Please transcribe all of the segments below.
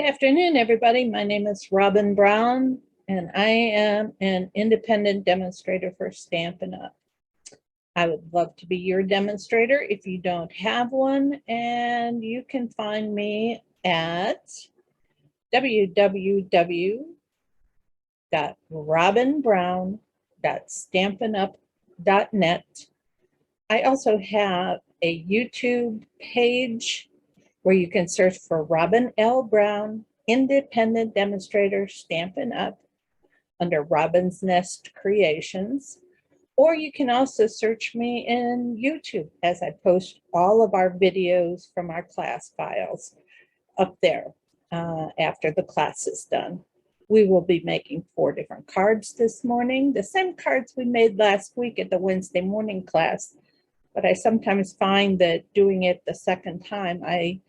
afternoon, everybody. My name is Robin Brown, and I am an independent demonstrator for Stampin' Up. I would love to be your demonstrator if you don't have one, and you can find me at www.robinbrown.stampinup.net. I also have a YouTube page where you can search for Robin L. Brown, Independent Demonstrator Stampin' Up under Robin's Nest Creations. Or you can also search me in YouTube as I post all of our videos from our class files up there after the class is done. We will be making 4 different cards this morning, the same cards we made last week at the Wednesday morning class. But I sometimes find that doing it the second time, I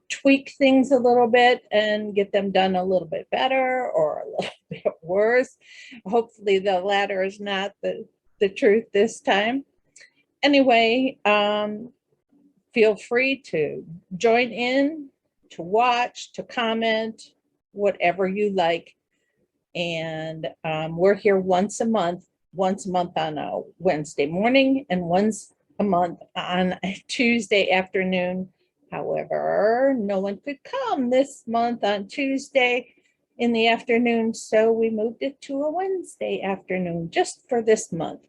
tweak things a little bit and get them done a little bit better or a little bit worse. Hopefully the latter is not the truth this time. Anyway, feel free to join in, to watch, to comment, whatever you like. And we're here once a month on a Wednesday morning and once a month on a Tuesday afternoon. However, no one could come this month on Tuesday in the afternoon, so we moved it to a Wednesday afternoon just for this month.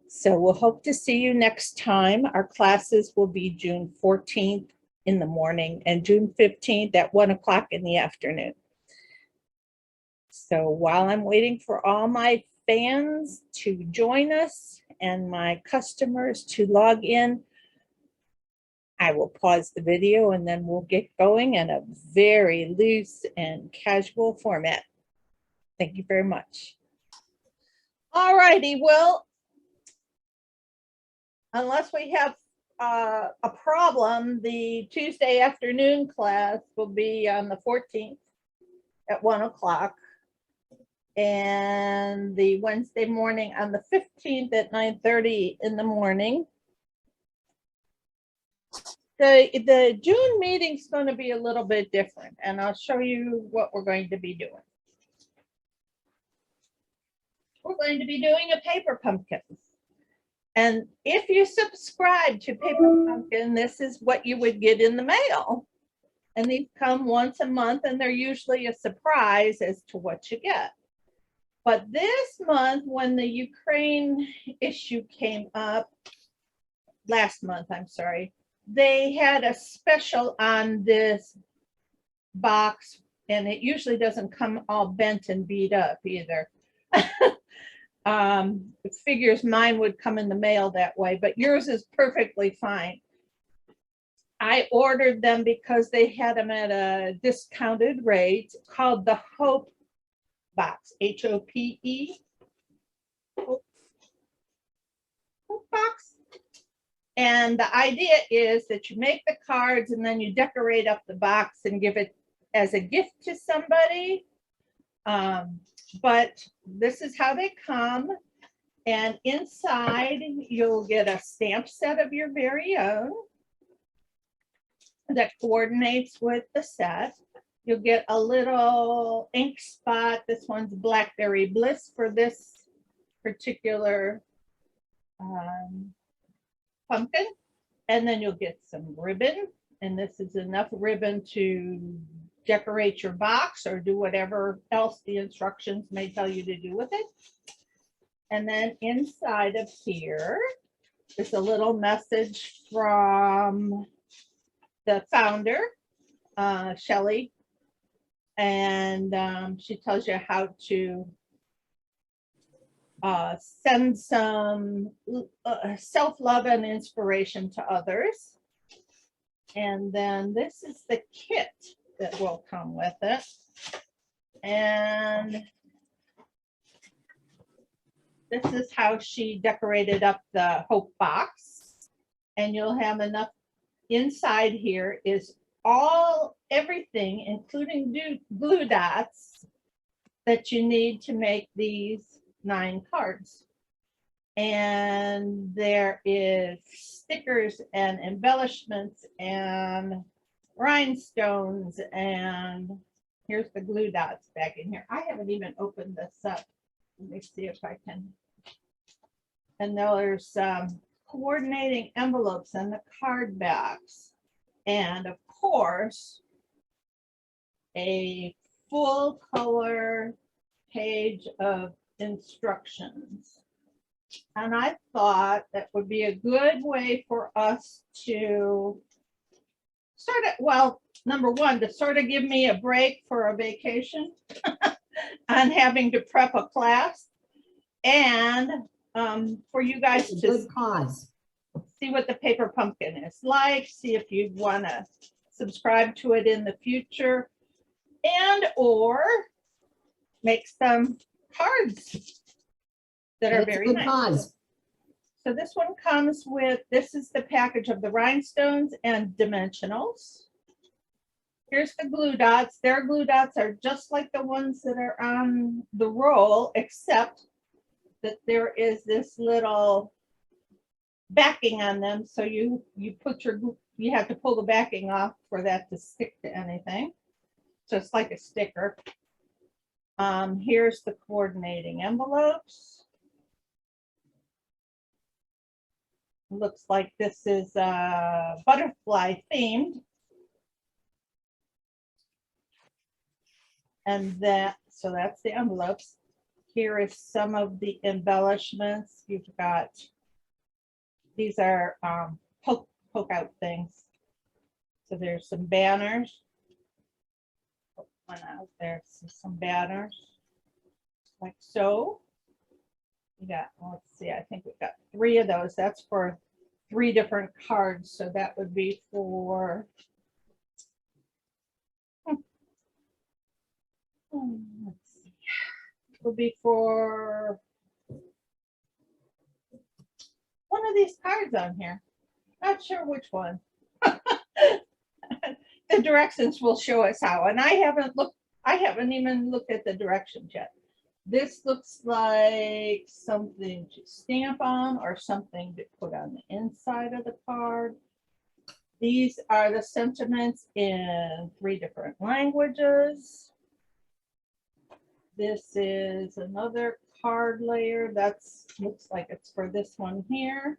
So we'll hope to see you next time. Our classes will be June 14th in the morning and June 15th at 1 o'clock in the afternoon. So while I'm waiting for all my fans to join us and my customers to log in, I will pause the video and then we'll get going in a very loose and casual format. Thank you very much. All righty, well, unless we have a problem, the Tuesday afternoon class will be on the 14th at 1 o'clock. And the Wednesday morning on the 15th at 9:30 in the morning. The June meeting is going to be a little bit different, and I'll show you what we're going to be doing. We're going to be doing a paper pumpkin. And if you subscribe to Paper Pumpkin, this is what you would get in the mail. And these come once a month, and they're usually a surprise as to what you get. But this month, when the Ukraine issue came up, last month, I'm sorry, they had a special on this box, and it usually doesn't come all bent and beat up either. It figures mine would come in the mail that way, but yours is perfectly fine. I ordered them because they had them at a discounted rate called the Hope box, H-O-P-E. Hope box. And the idea is that you make the cards and then you decorate up the box and give it as a gift to somebody. But this is how they come. And inside you'll get a stamp set of your very own that coordinates with the set. You'll get a little ink spot. This one's Blackberry Bliss for this particular pumpkin. And then you'll get some ribbon. And this is enough ribbon to decorate your box or do whatever else the instructions may tell you to do with it. And then inside of here is a little message from the founder, Shelley. And she tells you how to send some self-love and inspiration to others. And then this is the kit that will come with it. And this is how she decorated up the Hope box. And you'll have enough inside here is everything, including glue dots that you need to make these 9 cards. And there is stickers and embellishments and rhinestones and Here's the glue dots back in here. I haven't even opened this up. Let me see if I can. And there's coordinating envelopes and the card backs. And of course, a full color page of instructions. And I thought that would be a good way for us to start it. Well, number one, to sort of give me a break for a vacation on having to prep a class, and for you guys to Good cause. see what the paper pumpkin is like, see if you want to subscribe to it in the future, and or make some cards that are That's a very good nice. cause. So this one comes with, this is the package of the rhinestones and dimensionals. Here's the glue dots. Their glue dots are just like the ones that are on the roll, except that there is this little backing on them. So you put your, you have to pull the backing off for that to stick to anything. So it's like a sticker. Here's the coordinating envelopes. Looks like this is butterfly themed. And that, so that's the envelopes. Here is some of the embellishments. You've got, these are poke out things. So there's some banners. Put one out there, some banners, like so. We got, let's see, I think we've got 3 of those. That's for 3 different cards. So that would be for, let's see, it would be for one of these cards on here. Not sure which one. The directions will show us how. And I haven't even looked at the directions yet. This looks like something to stamp on or something to put on the inside of the card. These are the sentiments in 3 different languages. This is another card layer. That's looks like it's for this one here.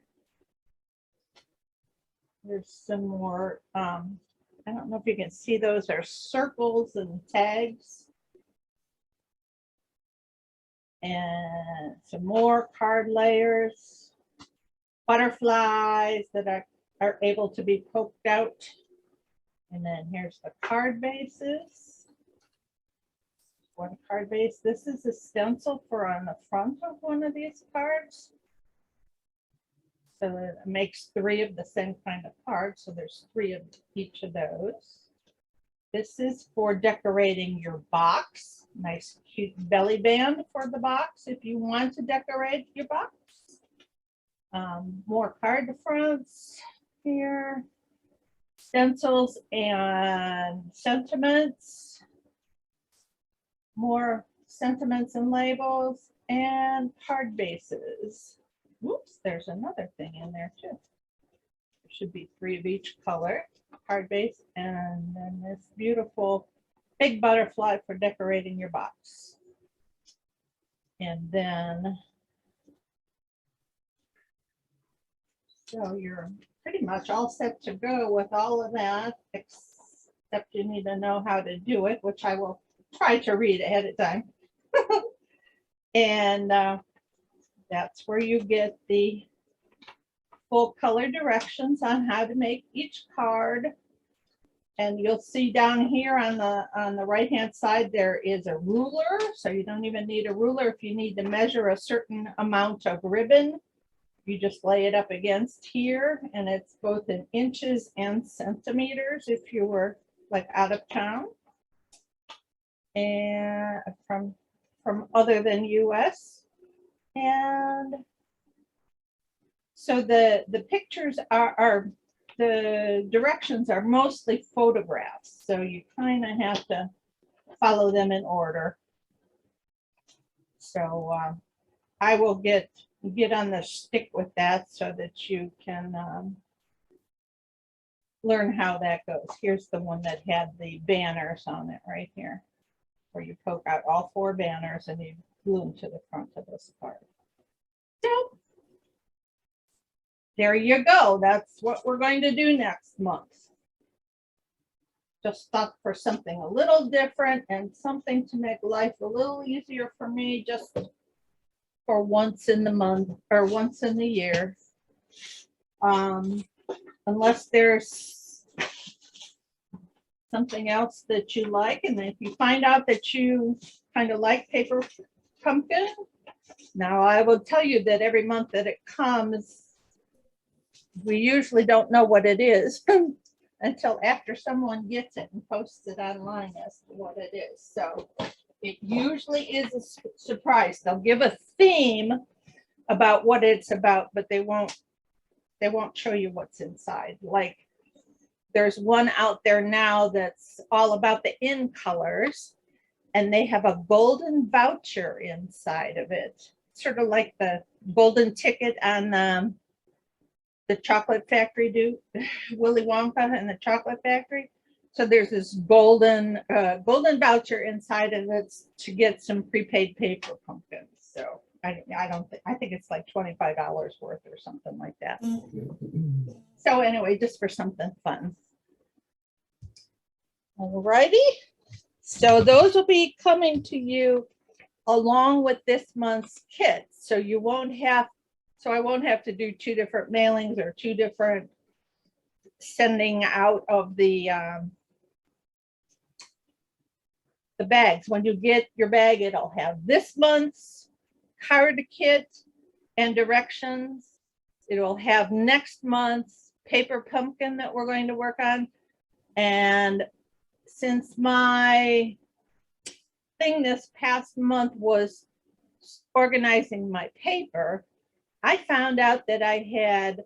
There's some more, I don't know if you can see, those are circles and tags. And some more card layers, butterflies that are able to be poked out. And then here's the card bases. One card base. This is a stencil for on the front of one of these cards. So it makes 3 of the same kind of cards. So there's 3 of each of those. This is for decorating your box. Nice cute belly band for the box if you want to decorate your box. More card fronts here. Stencils and sentiments. More sentiments and labels and card bases. Whoops, there's another thing in there too. There should be 3 of each color. Card base, and then this beautiful big butterfly for decorating your box. And then, so you're pretty much all set to go with all of that, except you need to know how to do it, which I will try to read ahead of time. And that's where you get the full color directions on how to make each card. And you'll see down here on the right hand side there is a ruler, so you don't even need a ruler if you need to measure a certain amount of ribbon. You just lay it up against here, and it's both in inches and centimeters if you were like out of town and from other than US. And so the pictures are the directions are mostly photographs, so you kind of have to follow them in order. So I will get on the stick with that so that you can learn how that goes. Here's the one that had the banners on it right here. where you poke out all 4 banners and you glue them to the front of this card. So there you go. That's what we're going to do next month. Just thought for something a little different and something to make life a little easier for me, just for once in the month or once in the year. Unless there's something else that you like, and if you find out that you kind of like paper pumpkin, now I will tell you that every month that it comes, we usually don't know what it is until after someone gets it and posts it online as to what it is. So it usually is a surprise. They'll give a theme about what it's about, but they won't show you what's inside. Like there's one out there now that's all about the in colors, and they have a golden voucher inside of it, sort of like the golden ticket on the Chocolate Factory do, Willy Wonka and the Chocolate Factory. So there's this golden voucher inside of it to get some prepaid paper pumpkins. So I think it's like $25 worth or something like that. So anyway, just for something fun. All righty. So those will be coming to you along with this month's kit. So you won't have, so I won't have to do 2 different mailings or 2 different sending out of the bags. When you get your bag, it'll have this month's card kit and directions. It will have next month's paper pumpkin that we're going to work on. And since my thing this past month was organizing my paper, I found out that I had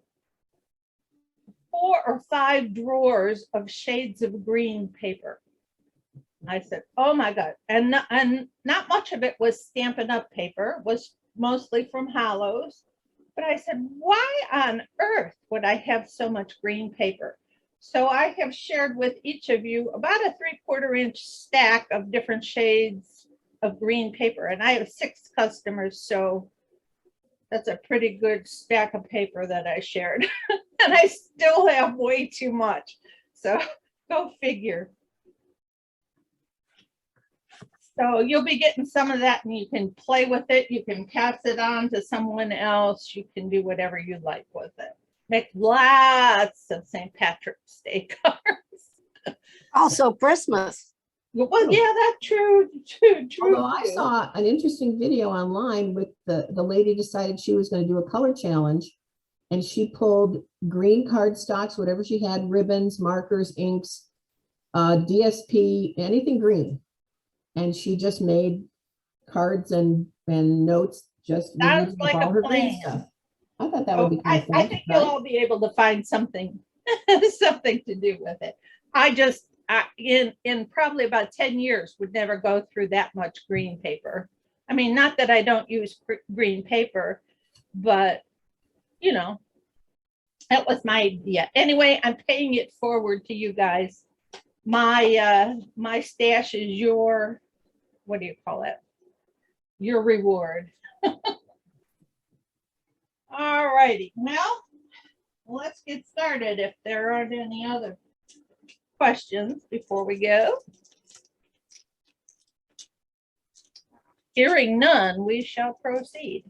4 or 5 drawers of shades of green paper. I said, oh my God. And not much of it was Stampin' Up paper, it was mostly from Hollows. But I said, why on earth would I have so much green paper? So I have shared with each of you about a 3/4 inch stack of different shades of green paper. And I have 6 customers, so that's a pretty good stack of paper that I shared. And I still have way too much. So go figure. So you'll be getting some of that and you can play with it. You can pass it on to someone else. You can do whatever you like with it. Make lots of St. Patrick's Day cards. Also Christmas. Well, yeah, that's true. Although I saw an interesting video online with the lady decided she was going to do a color challenge, and she pulled green cardstocks, whatever she had, ribbons, markers, inks, DSP, anything green. And she just made cards and notes just Sounds like all a her plan. green stuff. I thought that would be kind of fun. I think you'll all be able to find something something to do with it. I just in probably about 10 years would never go through that much green paper. I mean, not that I don't use green paper, but you know, that was my idea. Anyway, I'm paying it forward to you guys. My stash is your, what do you call it? Your reward. All righty. Well, let's get started if there aren't any other questions before we go. Hearing none, we shall proceed.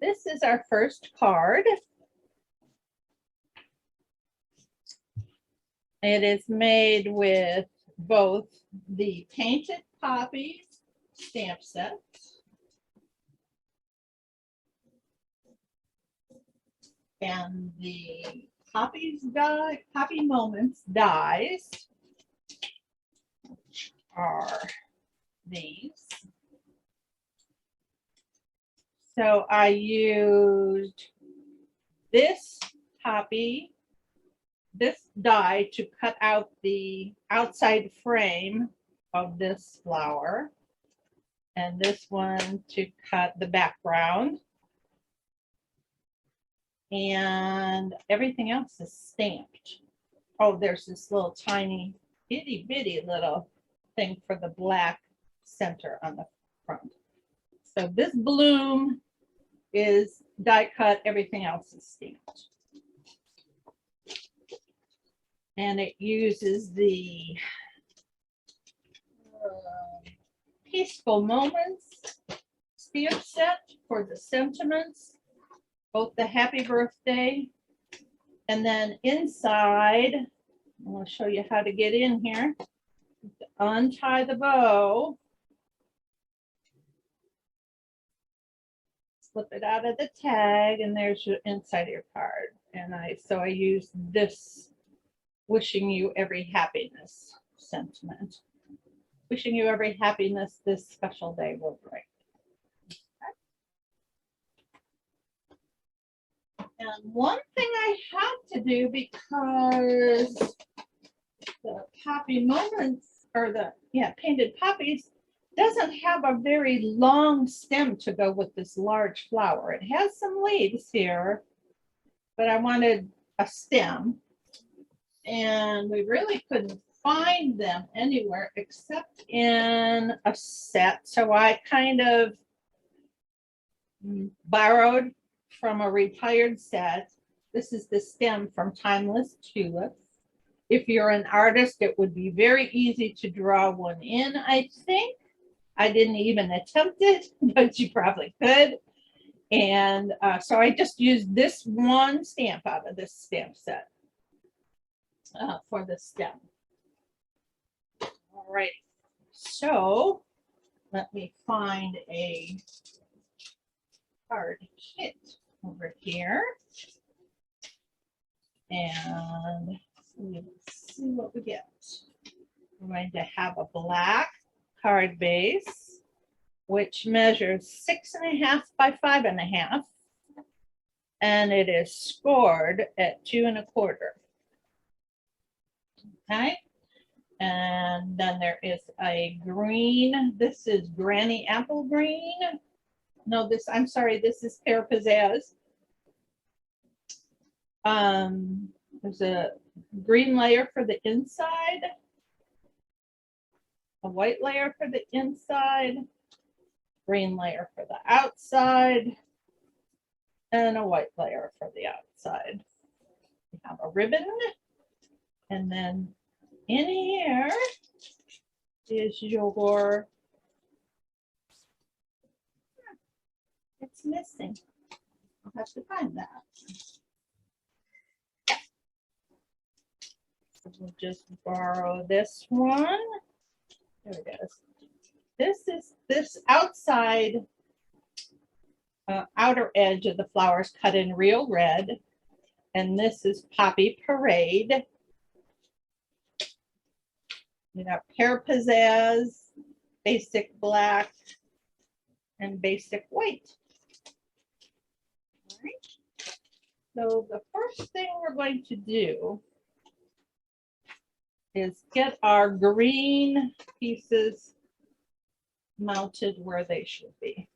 This is our first card. It is made with both the Painted Poppies stamp set and the Poppies die, Poppy Moments dies, which are these. So I used this die to cut out the outside frame of this flower, and this one to cut the background. And everything else is stamped. Oh, there's this little tiny itty bitty little thing for the black center on the front. So this bloom is die cut, everything else is stamped. And it uses the Peaceful Moments stamp set for the sentiments, both the happy birthday, and then inside, I'm going to show you how to get in here. Untie the bow, slip it out of the tag, and there's your inside of your card. And I use this wishing you every happiness sentiment. Wishing you every happiness this special day will bring. And one thing I had to do, because the Poppy Moments, or the Painted Poppies, doesn't have a very long stem to go with this large flower. It has some leaves here, but I wanted a stem, and we really couldn't find them anywhere except in a set. So I kind of borrowed from a retired set. This is the stem from Timeless Tulips. If you're an artist, it would be very easy to draw one in, I think. I didn't even attempt it, but you probably could. And so I just used this one stamp out of this stamp set for the stem. All right, so let me find a card kit over here. And let's see what we get. We're going to have a black card base, which measures 6.5 by 5.5, and it is scored at 2 1/4. Okay, and then there is a green. This is Granny Apple Green. No, I'm sorry, this is Pear Pizzazz. There's a green layer for the inside, a white layer for the inside, green layer for the outside, and a white layer for the outside. We have a ribbon, and then in here is your, it's missing. I'll have to find that. So we'll just borrow this one. There it is. This is this outside outer edge of the flowers cut in real red. And this is Poppy Parade. You got Pear Pizzazz, basic black, and basic white. All right. So the first thing we're going to do is get our green pieces mounted where they should be.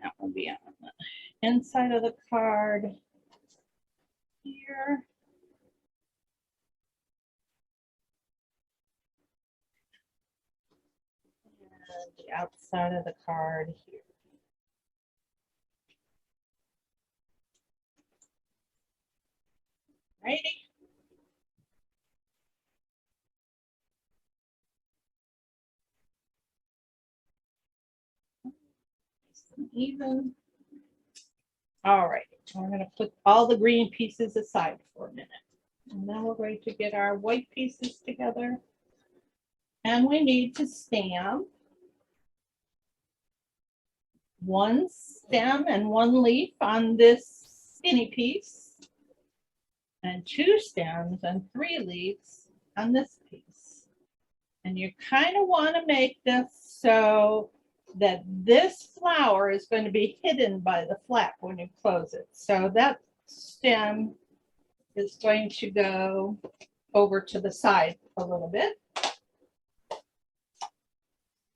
That will be on the inside of the card here. And the outside of the card here. Righty. Nice and even. All right, we're going to put all the green pieces aside for a minute. And then we're going to get our white pieces together. And we need to stamp one stem and one leaf on this skinny piece, and 2 stems and 3 leaves on this piece. And you kind of want to make this so that this flower is going to be hidden by the flap when you close it. So that stem is going to go over to the side a little bit.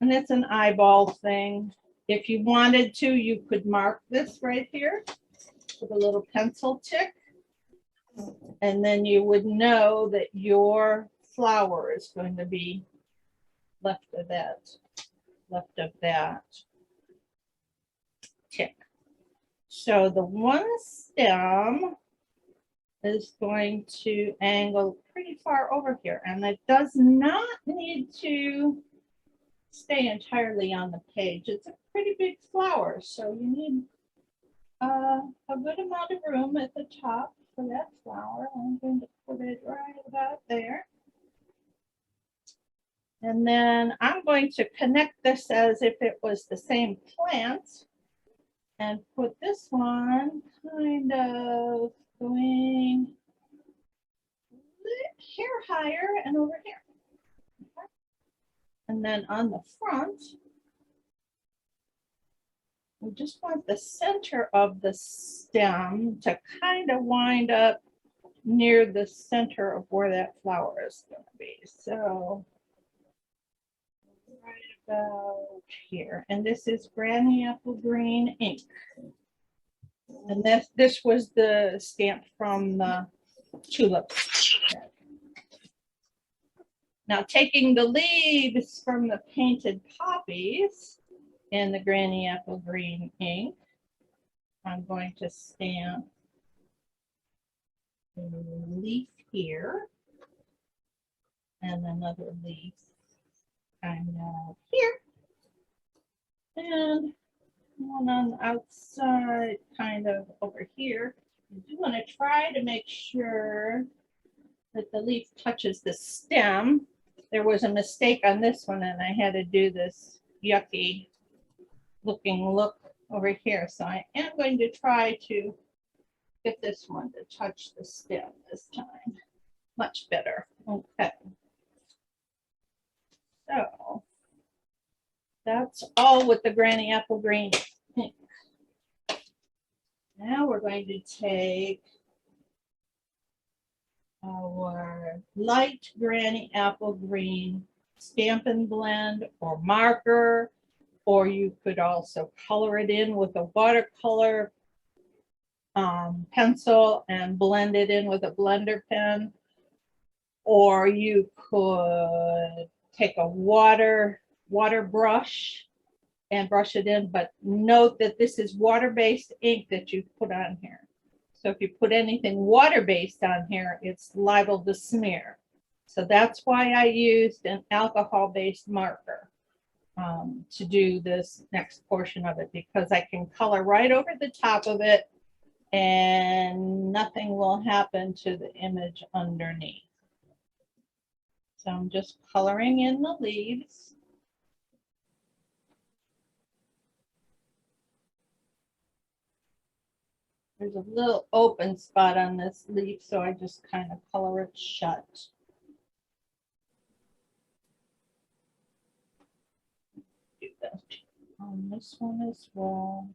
And it's an eyeball thing. If you wanted to, you could mark this right here with a little pencil tick. And then you would know that your flower is going to be left of that tick. So the one stem is going to angle pretty far over here, and it does not need to stay entirely on the page. It's a pretty big flower, so you need a good amount of room at the top for that flower. I'm going to put it right about there. And then I'm going to connect this as if it was the same plant and put this one kind of going here higher and over here. Okay. And then on the front, we just want the center of the stem to kind of wind up near the center of where that flower is going to be. So right about here. And this is Granny Apple Green ink. And this was the stamp from the tulips. Now taking the leaves from the painted poppies in the Granny Apple Green ink, I'm going to stamp a leaf here and another leaf kind of here, and one on the outside kind of over here. You do want to try to make sure that the leaf touches the stem. There was a mistake on this one, and I had to do this yucky looking look over here. So I am going to try to get this one to touch the stem this time. Much better. Okay. So that's all with the Granny Apple Green ink. Now we're going to take our light Granny Apple Green Stampin' blend or marker, or you could also color it in with a watercolor pencil and blend it in with a blender pen, or you could take a water brush and brush it in, but note that this is water-based ink that you put on here. So if you put anything water-based on here, it's liable to smear. So that's why I used an alcohol-based marker to do this next portion of it, because I can color right over the top of it and nothing will happen to the image underneath. So I'm just coloring in the leaves. There's a little open spot on this leaf, so I just kind of color it shut. Do that on this one as well.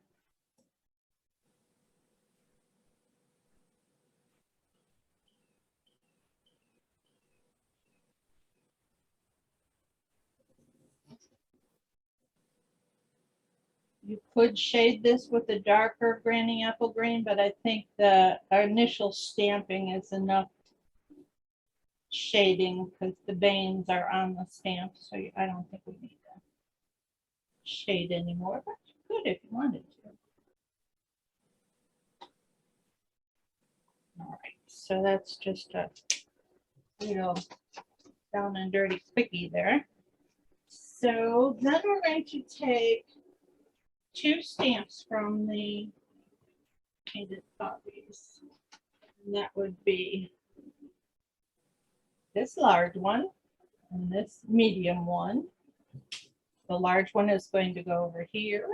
You could shade this with a darker Granny Apple Green, but I think the initial stamping is enough shading because the veins are on the stamp, so I don't think we need to shade anymore, but you could if you wanted to. All right, so that's just a little down and dirty quickie there. So then we're going to take two stamps from the painted poppies. And that would be this large one and this medium one. The large one is going to go over here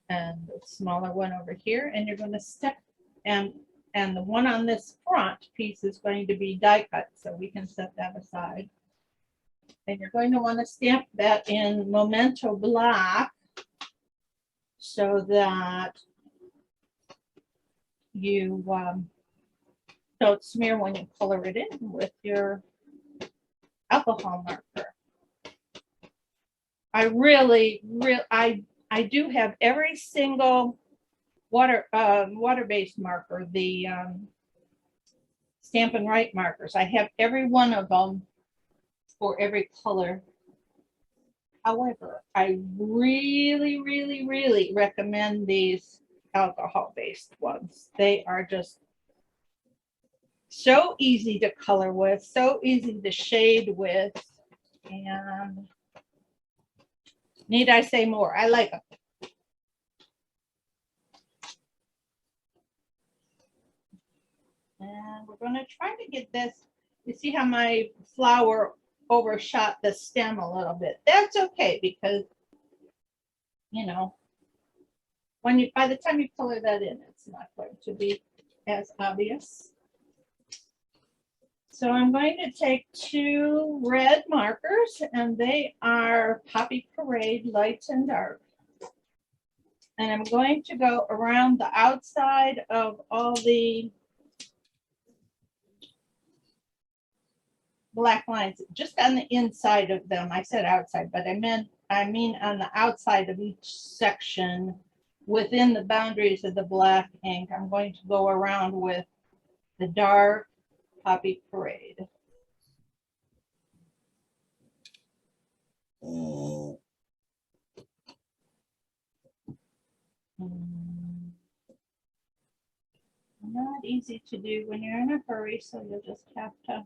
and the smaller one over here, and you're going to step, and the one on this front piece is going to be die cut, so we can set that aside. And you're going to want to stamp that in Memento Black so that you don't smear when you color it in with your alcohol marker. I do have every single water-based marker, the Stampin' Right markers. I have every one of them for every color. However, I really, really, really recommend these alcohol-based ones. They are just so easy to color with, so easy to shade with, and need I say more? I like them. And we're going to try to get this. You see how my flower overshot the stem a little bit. That's okay, because, you know, when you, by the time you color that in, it's not going to be as obvious. So I'm going to take 2 red markers, and they are Poppy Parade Light and Dark. And I'm going to go around the outside of all the black lines, just on the inside of them. I said outside, but I mean on the outside of each section within the boundaries of the black ink. I'm going to go around with the dark Poppy Parade. Not easy to do when you're in a hurry, so you'll just have to.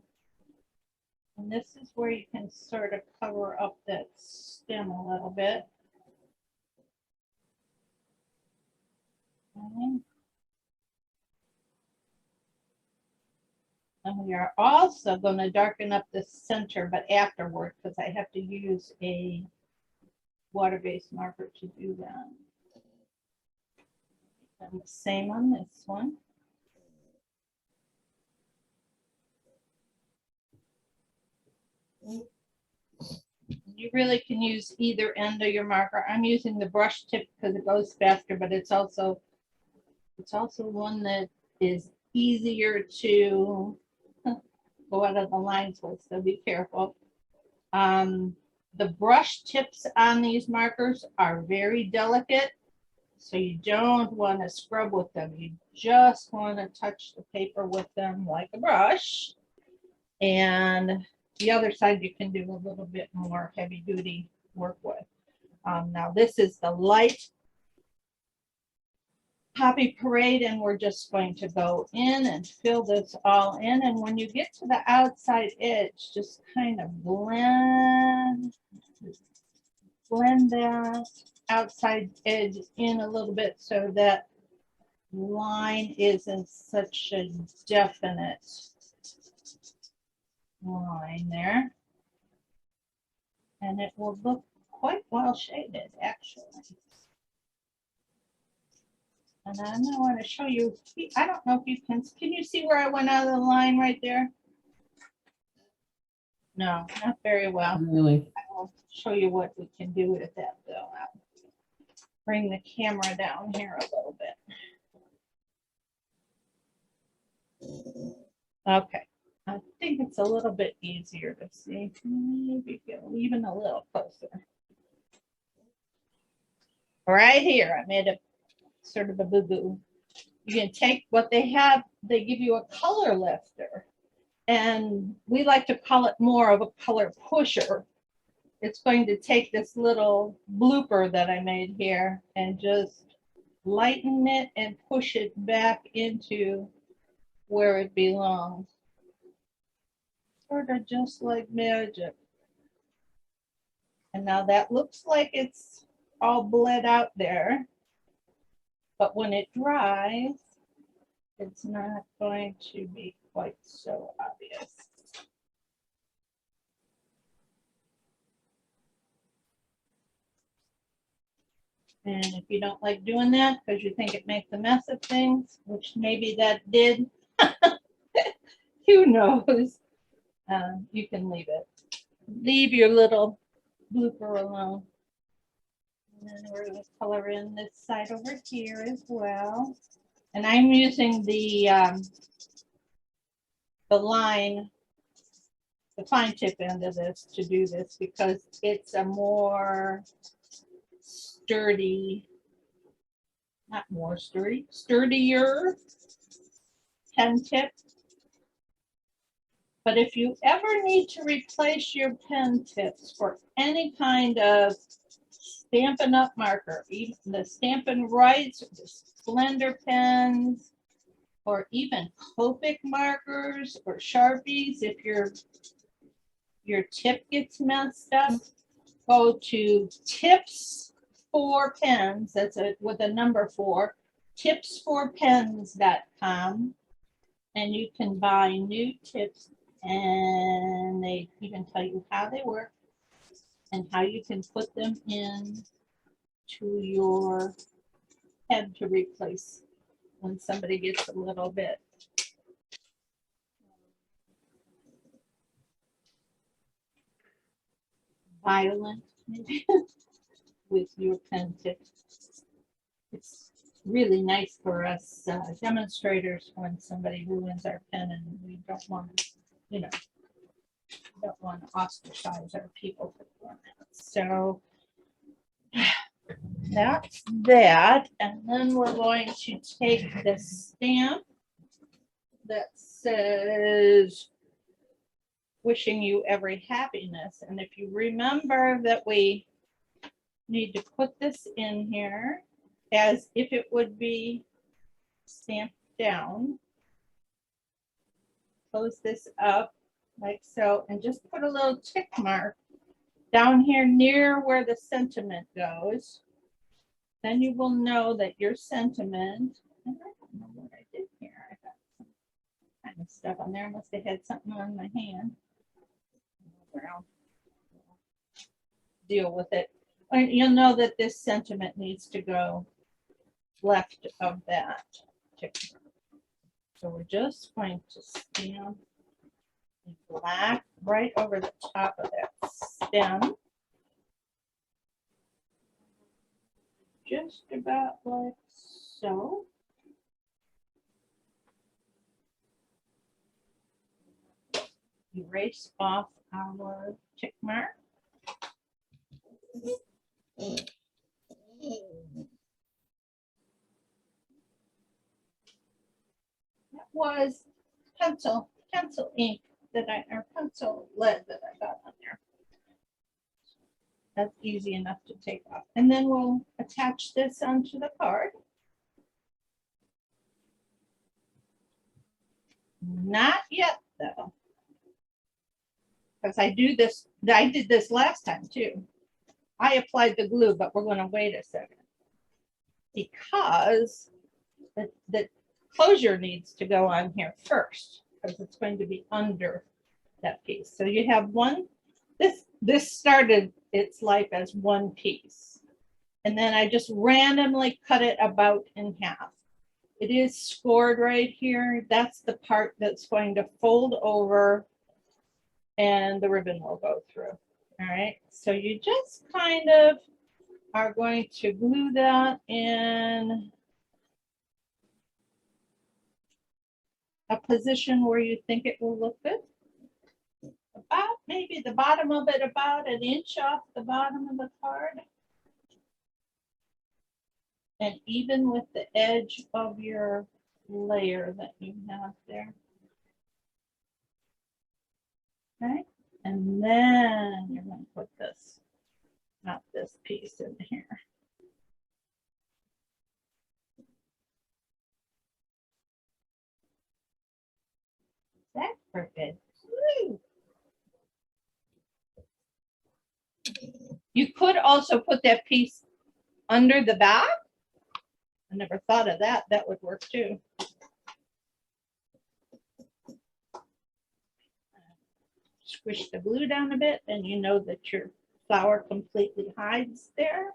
And this is where you can sort of cover up that stem a little bit. Okay. And we are also going to darken up the center, but afterward, because I have to use a water-based marker to do that. And the same on this one. You really can use either end of your marker. I'm using the brush tip because it goes faster, but it's also one that is easier to go out of the lines with, so be careful. The brush tips on these markers are very delicate, so you don't want to scrub with them. You just want to touch the paper with them like a brush. And the other side you can do a little bit more heavy duty work with. Now this is the light Poppy Parade, and we're just going to go in and fill this all in. And when you get to the outside edge, just kind of blend that outside edge in a little bit so that line isn't such a definite line there. And it will look quite well shaded, actually. And then I want to show you, I don't know if you can you see where I went out of the line right there? No, not very well. Really? I will show you what we can do with that though. I'll bring the camera down here a little bit. Okay, I think it's a little bit easier to see. Maybe get even a little closer. Right here, I made a sort of a boo-boo. You can take what they have, they give you a color lifter, and we like to call it more of a color pusher. It's going to take this little blooper that I made here and just lighten it and push it back into where it belongs. Sort of just like magic. And now that looks like it's all bled out there. But when it dries, it's not going to be quite so obvious. And if you don't like doing that because you think it makes a mess of things, which maybe that did, who knows, you can leave it. Leave your little blooper alone. And then we're going to color in this side over here as well. And I'm using the line, the fine tip end of this to do this because it's a more sturdy, not more sturdy, sturdier pen tip. But if you ever need to replace your pen tips for any kind of Stampin' Up marker, even the Stampin' Rights, or the Splendor pens, or even Copic markers or Sharpies, if your tip gets messed up, go to tips for pens, that's with a number 4, tipsforpens.com, and you can buy new tips, and they even tell you how they work and how you can put them in to your pen to replace when somebody gets a little bit violent with your pen tips. It's really nice for us demonstrators when somebody ruins our pen, and we don't want to, don't want to ostracize our people for doing that. So that's that. And then we're going to take the stamp that says wishing you every happiness. And if you remember that we need to put this in here as if it would be stamped down. Close this up like so, and just put a little tick mark down here near where the sentiment goes. Then you will know that your sentiment, and I don't know what I did here. I got some kind of stuff on there. I must have had something on my hand. Well, deal with it. And you'll know that this sentiment needs to go left of that tick mark. So we're just going to stamp in black right over the top of that stem. Just about like so. Erase off our tick mark. That was pencil ink that or pencil lead that I got on there. That's easy enough to take off. And then we'll attach this onto the card. Not yet though. Because I did this last time too. I applied the glue, but we're going to wait a second. Because the closure needs to go on here first, because it's going to be under that piece. So you have one, this started its life as one piece. And then I just randomly cut it about in half. It is scored right here. That's the part that's going to fold over and the ribbon will go through. All right, so you just kind of are going to glue that in a position where you think it will look good. About maybe the bottom of it, about an inch off the bottom of the card. And even with the edge of your layer that you have there. Okay, and then you're going to put this, not this piece in here. That's perfect. Woo. You could also put that piece under the back. I never thought of that. That would work too. Squish the glue down a bit, and you know that your flower completely hides there.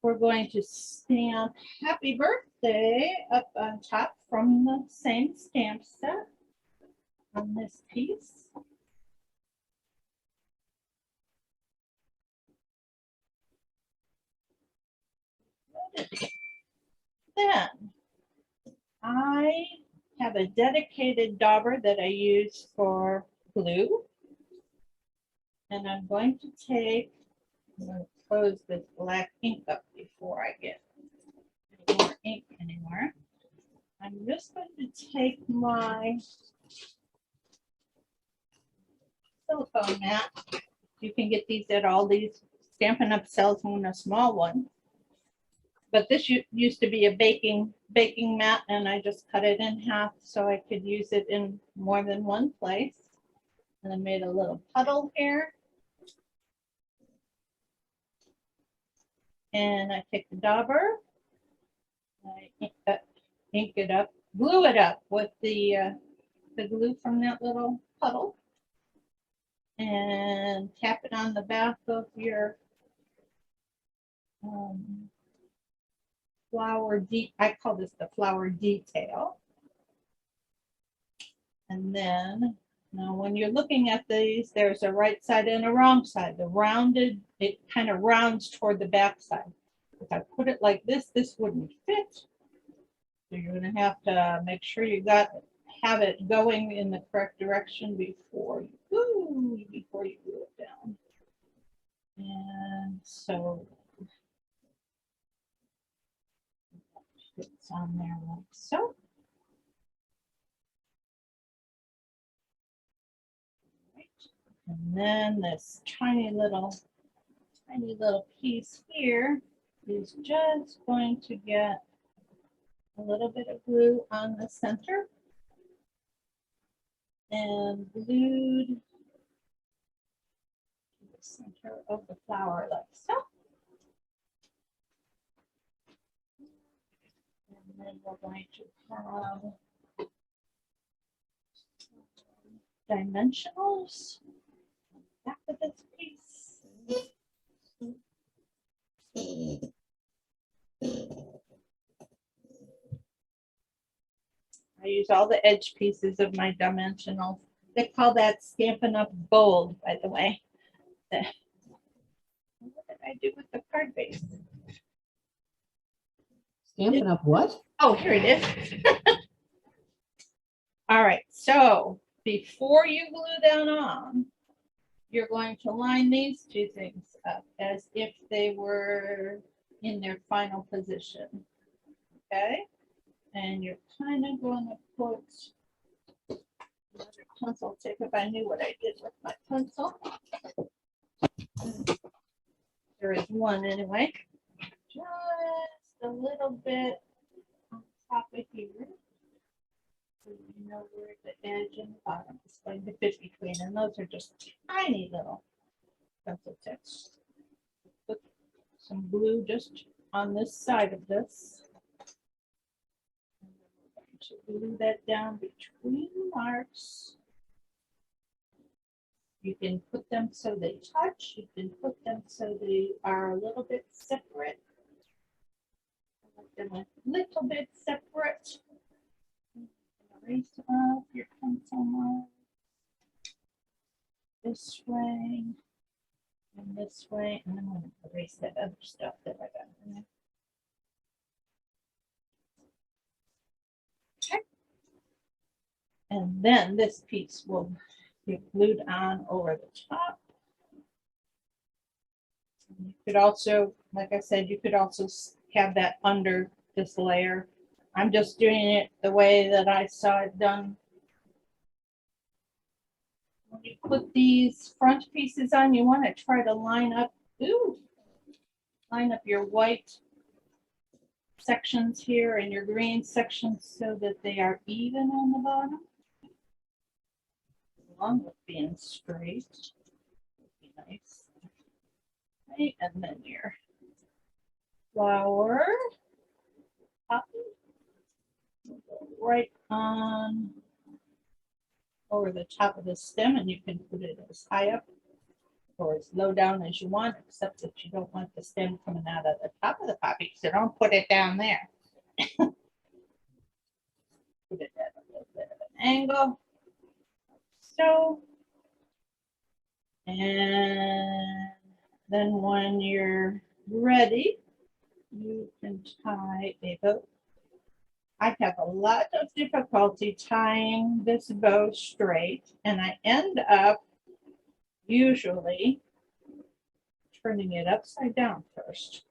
We're going to stamp happy birthday up on top from the same stamp set on this piece. Then I have a dedicated dauber that I use for glue. And I'm going to close this black ink up before I get any more ink anymore. I'm just going to take my silicone mat. You can get these at all these. Stampin' Up sells one, a small one. But this used to be a baking mat, and I just cut it in half so I could use it in more than one place. And I made a little puddle here. And I take the dauber, I ink it up, glue it up with the glue from that little puddle, and tap it on the back of your flower. I call this the flower detail. And then now when you're looking at these, there's a right side and a wrong side. The rounded, it kind of rounds toward the back side. If I put it like this wouldn't fit. So you're going to have to make sure you have it going in the correct direction before you glue it down. And so it's on there like so. And then this tiny little piece here is just going to get a little bit of glue on the center and glued to the center of the flower like so. And then we're going to have dimensionals back of this piece. I use all the edge pieces of my dimensionals. They call that Stampin' Up Bold, by the way. What did I do with the card base? Stampin' Up what? Oh, here it is. All right, so before you glue down on, you're going to line these two things up as if they were in their final position. Okay? And you're kind of going to put another pencil tip if I knew what I did with my pencil. There is one anyway. Just a little bit on top of here. So you know where the edge and the bottom is going to fit between. And those are just tiny little pencil tips. Put some glue just on this side of this. To glue that down between the marks. You can put them so they touch. You can put them so they are a little bit separate. I like them a little bit separate. Erase off your pencil mark. This way and this way. And I'm going to erase that other stuff that I got in there. Okay. And then this piece will be glued on over the top. And you could also, like I said, you could also have that under this layer. I'm just doing it the way that I saw it done. When you put these front pieces on, you want to try to line up your white sections here and your green sections so that they are even on the bottom. Along with being straight. Would be nice. Right, and then your flower poppy will go right on over the top of the stem, and you can put it as high up or as low down as you want, except that you don't want the stem coming out of the top of the poppy, so don't put it down there. Put it at a little bit of an angle. So, and then when you're ready, you can tie a bow. I have a lot of difficulty tying this bow straight, and I end up usually turning it upside down first.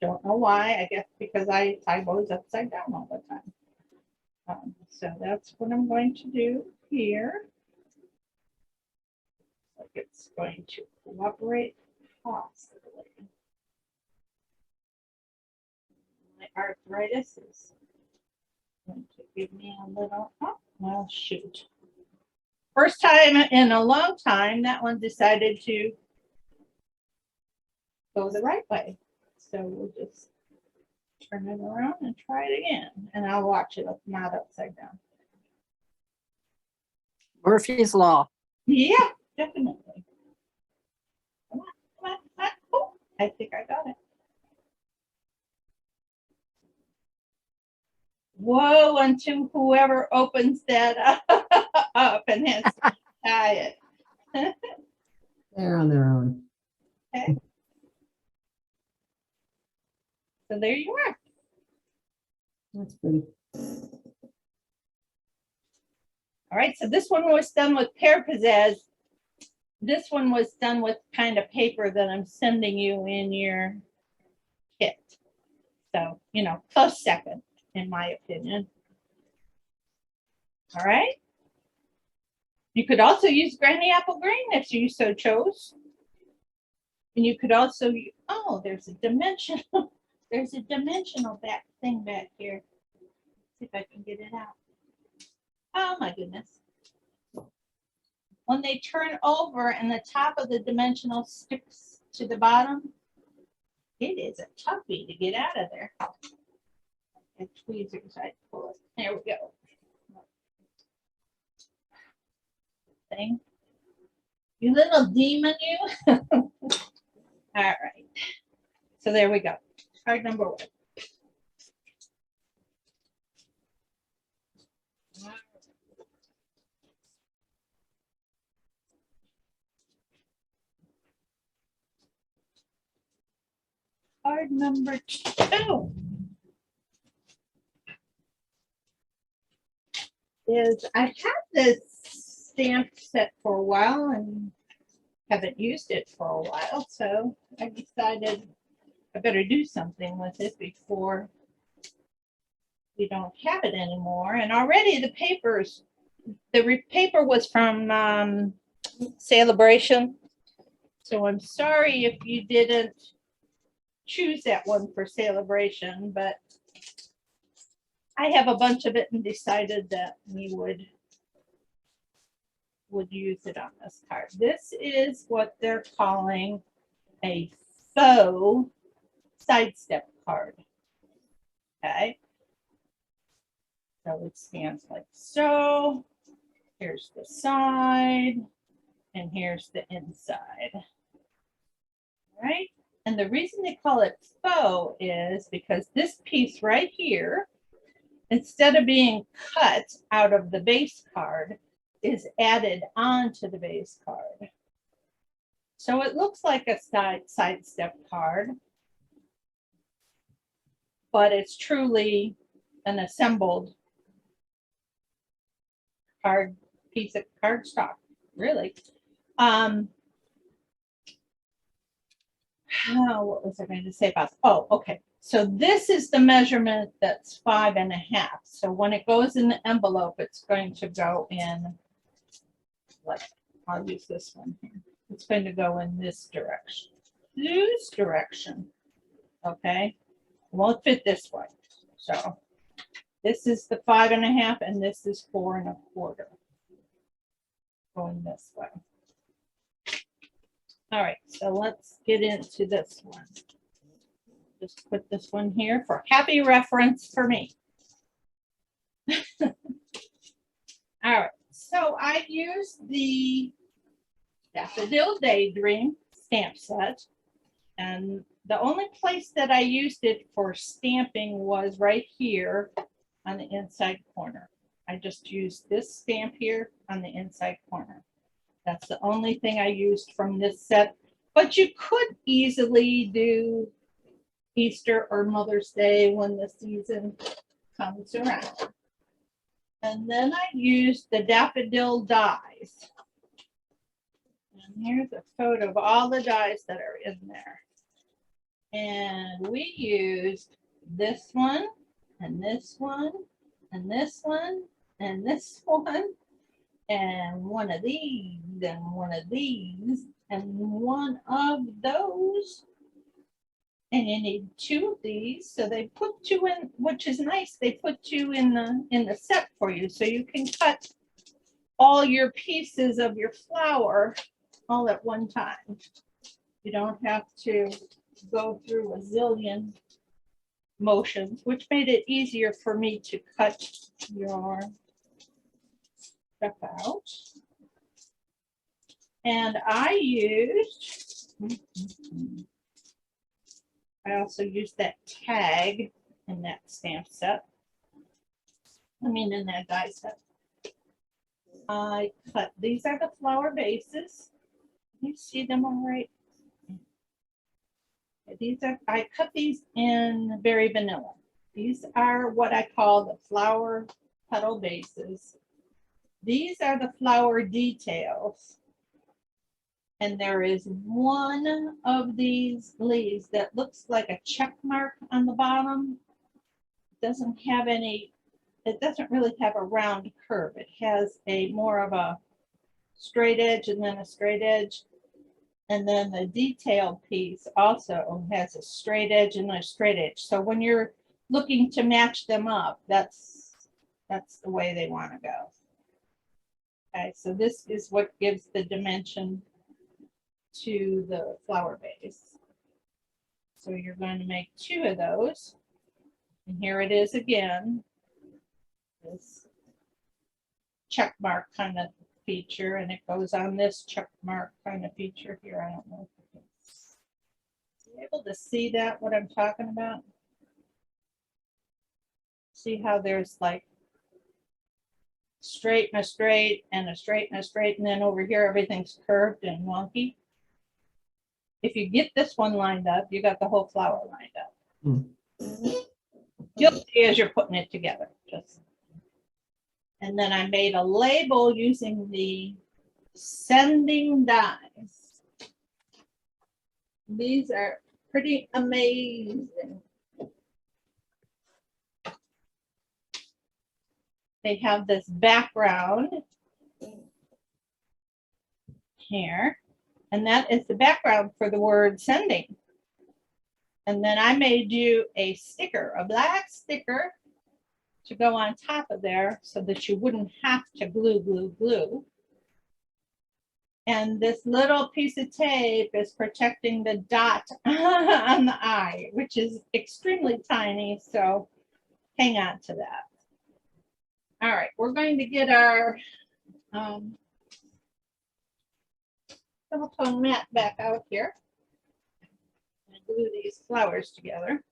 Don't know why, I guess because I tie bows upside down all the time. So that's what I'm going to do here. like it's going to cooperate possibly. My arthritis is going to give me a little, oh, well, shoot. First time in a long time, that one decided to go the right way. So we'll just turn it around and try it again. And I'll watch it not upside down. Murphy's Law. Yeah, definitely. Come on, come on, come on. Oh, I think I got it. Woe unto whoever opens that up and has to tie it. They're on their own. Okay. So there you are. That's pretty. All right, so this one was done with pear pizzazz. This one was done with kind of paper that I'm sending you in your kit. So, you know, close second, in my opinion. All right. You could also use Granny Apple Green if you so chose. And you could also, oh, there's a dimensional, there's a dimensional back thing back here. Let's see if I can get it out. Oh my goodness. When they turn over and the top of the dimensional sticks to the bottom, it is a toughie to get out of there. And tweezers, I pull it. There we go. Thing. You little demon, you. All right. So there we go. Card number 1. Card number 2 is I had this stamp set for a while and haven't used it for a while, so I decided I better do something with it before we don't have it anymore. And already the papers, the paper was from Celebration, so I'm sorry if you didn't choose that one for Celebration, but I have a bunch of it and decided that we would use it on this card. This is what they're calling a faux sidestep card. Okay. So it stands like so. Here's the side, and here's the inside. All right. And the reason they call it faux is because this piece right here, instead of being cut out of the base card, is added onto the base card. So it looks like a sidestep card, but it's truly an assembled card, piece of cardstock, really. What was I going to say about? Oh, okay. So this is the measurement that's 5.5. So when it goes in the envelope, it's going to go in, like, I'll use this one here. It's going to go in this direction. This direction. Okay. It won't fit this way. So this is the 5.5 and this is 4.25. Going this way. All right, so let's get into this one. Just put this one here for happy reference for me. All right, so I used the Daffodil Daydream stamp set, and the only place that I used it for stamping was right here on the inside corner. I just used this stamp here on the inside corner. That's the only thing I used from this set, but you could easily do Easter or Mother's Day when the season comes around. And then I used the Daffodil dies. And here's a photo of all the dies that are in there. And we used this one, and this one, and this one, and this one, and one of these. then one of these, and one of those. And you need two of these, so they put two in, which is nice. They put two in the set for you, so you can cut all your pieces of your flower all at one time. You don't have to go through a zillion motions, which made it easier for me to cut your stuff out. And I also used that tag in that stamp set. I mean, in that die set. I cut, these are the flower bases. You see them all right? These are, I cut these in Berry Vanilla. These are what I call the flower petal bases. These are the flower details. And there is one of these leaves that looks like a check mark on the bottom. It doesn't have any, it doesn't really have a round curve. It has a more of a straight edge and then a straight edge. And then the detailed piece also has a straight edge and a straight edge. So when you're looking to match them up, that's the way they want to go. Okay, so this is what gives the dimension to the flower base. So you're going to make two of those. And here it is again. This check mark kind of feature, and it goes on this check mark kind of feature here. I don't know if you can able to see that, what I'm talking about. See how there's like straight and a straight and a straight and a straight, and then over here everything's curved and wonky. If you get this one lined up, you got the whole flower lined up. You'll see as you're putting it together. Just. And then I made a label using the sending dies. These are pretty amazing. They have this background here, and that is the background for the word sending. And then I made you a sticker, a black sticker to go on top of there so that you wouldn't have to glue. And this little piece of tape is protecting the dot on the eye, which is extremely tiny, so hang on to that. All right, we're going to get our silicone mat back out here and glue these flowers together.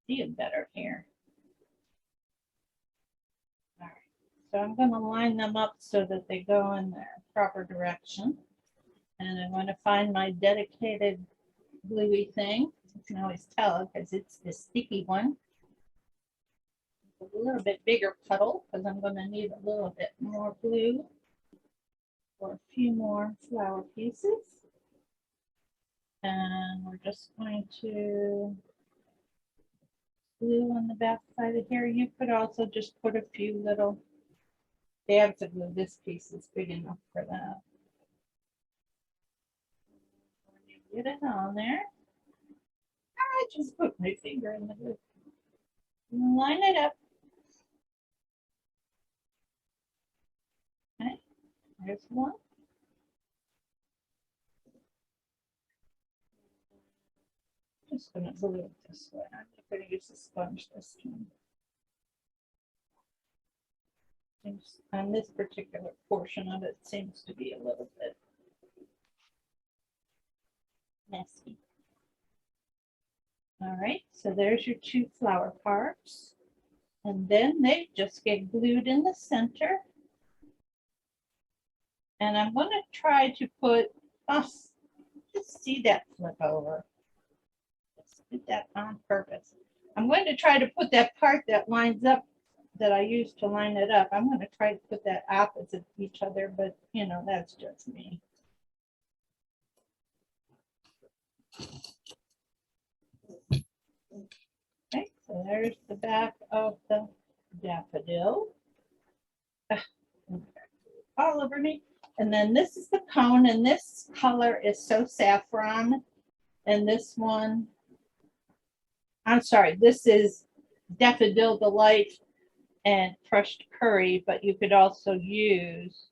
See it better here. All right, so I'm going to line them up so that they go in their proper direction. And I'm going to find my dedicated gluey thing. You can always tell because it's the sticky one. A little bit bigger puddle because I'm going to need a little bit more glue for a few more flower pieces. And we're just going to glue on the back side of here. You could also just put a few little dabs of glue. This piece is big enough for that. Get it on there. I just put my finger in the glue. Line it up. Okay, there's one. Just going to glue it this way. I'm not going to use a sponge this time. On this particular portion of it seems to be a little bit messy. All right, so there's your two flower parts. And then they just get glued in the center. And I'm going to try to put, just see that flip over. Let's put that on purpose. I'm going to try to put that part that lines up that I used to line it up. I'm going to try to put that opposite each other, but you know, that's just me. Okay, so there's the back of the daffodil. Ah, all over me. And then this is the cone, and this color is So Saffron. And this one, I'm sorry, this is Daffodil Delight and crushed curry, but you could also use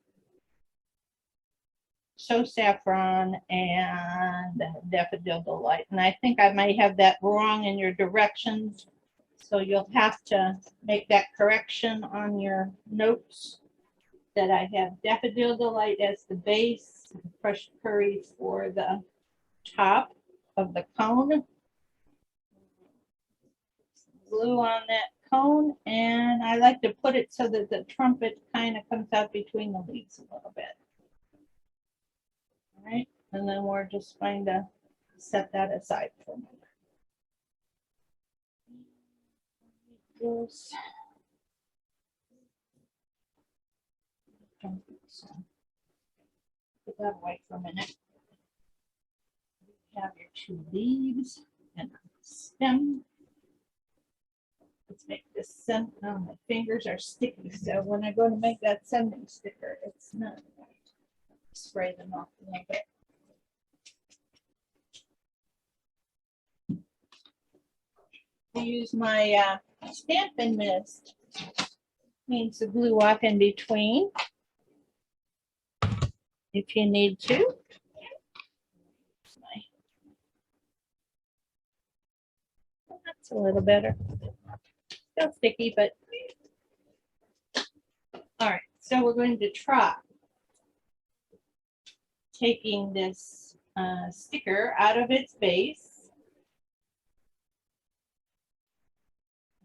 So Saffron and Daffodil Delight. And I think I might have that wrong in your directions. So you'll have to make that correction on your notes that I have Daffodil Delight as the base, crushed curry for the top of the cone. Glue on that cone, and I like to put it so that the trumpet kind of comes out between the leaves a little bit. All right, and then we're just going to set that aside for a minute. Put that away for a minute. You have your two leaves and a stem. Let's make this stem. Oh, my fingers are sticky, so when I go to make that sending sticker, it's not right. Spray them off a little bit. I use my Stampin' mist. Means to glue off in between if you need to. That's a little better. Still sticky, but all right. So we're going to try taking this sticker out of its base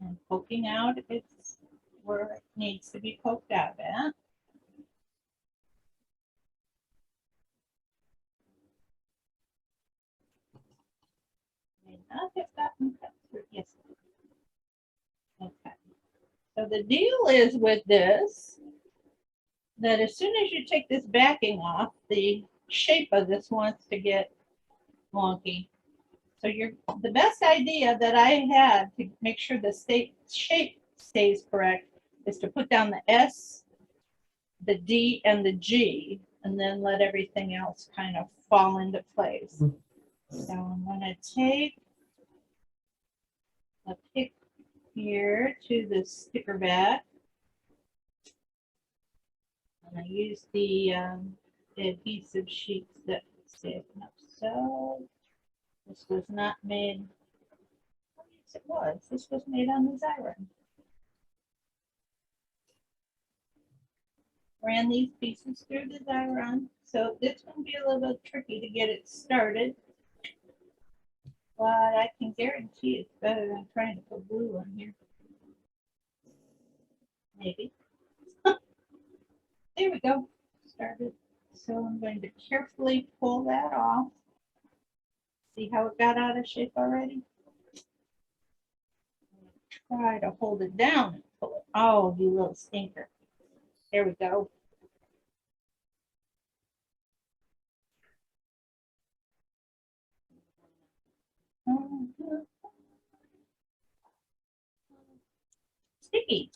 and poking out its where it needs to be poked out at. May not have gotten cut through. Yes. Okay. So the deal is with this, that as soon as you take this backing off, the shape of this wants to get wonky. So the best idea that I had to make sure the shape stays correct is to put down the S, the D, and the G, and then let everything else kind of fall into place. So I'm going to take a pick here to the sticker back. And I use the adhesive sheets that stay up. So this was not made, yes it was, this was made on the Xyron. Ran these pieces through the Xyron. So this one be a little bit tricky to get it started. But I can guarantee it's better than trying to put glue on here. Maybe. There we go. Started. So I'm going to carefully pull that off. See how it got out of shape already? Try to hold it down and pull it. Oh, you little stinker. There we go. Sticky.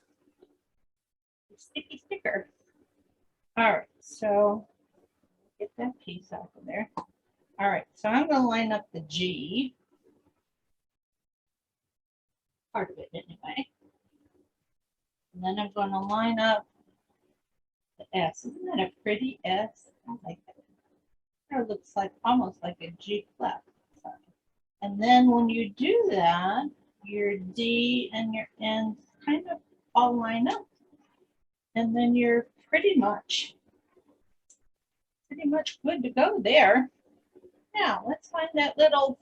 Sticky sticker. All right, so get that piece off of there. All right, so I'm going to line up the G. Part of it anyway. And then I'm going to line up the S. Isn't that a pretty S? I like it. It looks like almost like a G clef. And then when you do that, your D and your N kind of all line up. And then you're pretty much good to go there. Now let's find that little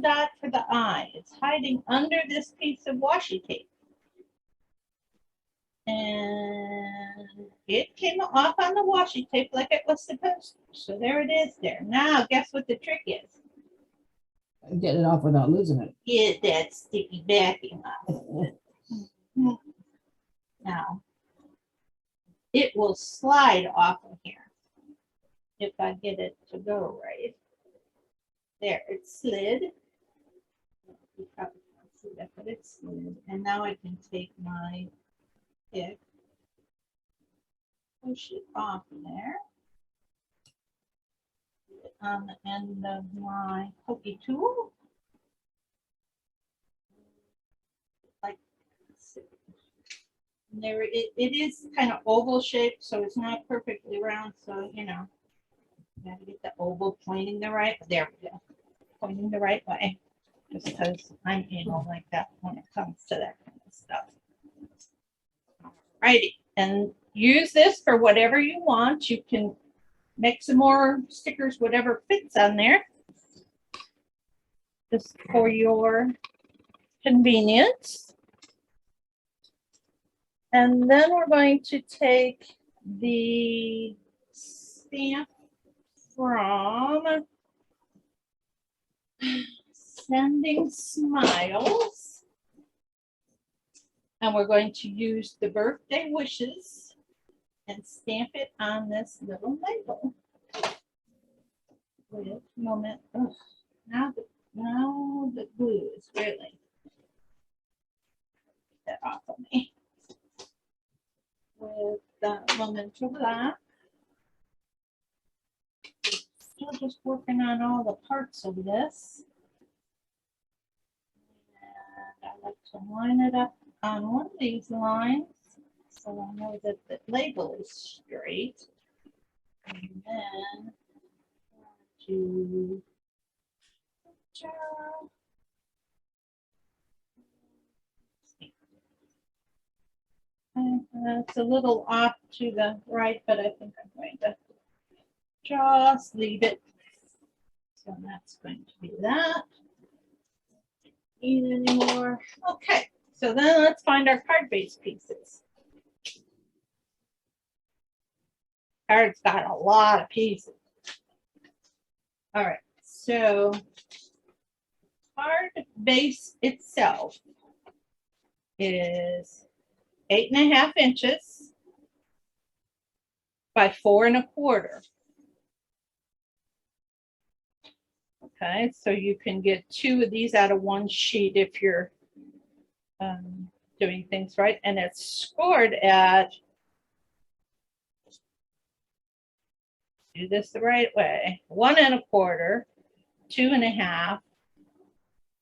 dot for the eye. It's hiding under this piece of washi tape. And it came off on the washi tape like it was supposed to. So there it is there. Now guess what the trick is? Get it off without losing it. Get that sticky backing off. Now, it will slide off of here if I get it to go right. There, it slid. You probably can't See that, but it's smooth. And now I can take my pick, push it off there. Put it on the end of my pokey tool. Like this. And there it is kind of oval shaped, so it's not perfectly round. So, you know, you gotta get the oval pointing the right, there we go. Pointing the right way. Just because I'm anal like that when it comes to that kind of stuff. Alrighty, and use this for whatever you want. You can make some more stickers, whatever fits on there, just for your convenience. And then we're going to take the stamp from Sending Smiles. And we're going to use the birthday wishes and stamp it on this little label. Wait a moment. Oh, now the glue is really get that off of me. With the Memento Black. Still just working on all the parts of this. And I like to line it up on one of these lines so I know that the label is straight. And then to it's a little off to the right, but I think I'm going to just leave it. So that's going to be that. Need any more? Okay, so then let's find our card base pieces. Card's got a lot of pieces. All right, so card base itself is 8.5 inches by 4 1/4. Okay, so you can get 2 of these out of one sheet if you're doing things right. And it's scored at, do this the right way, 1 1/4, 2 1/2,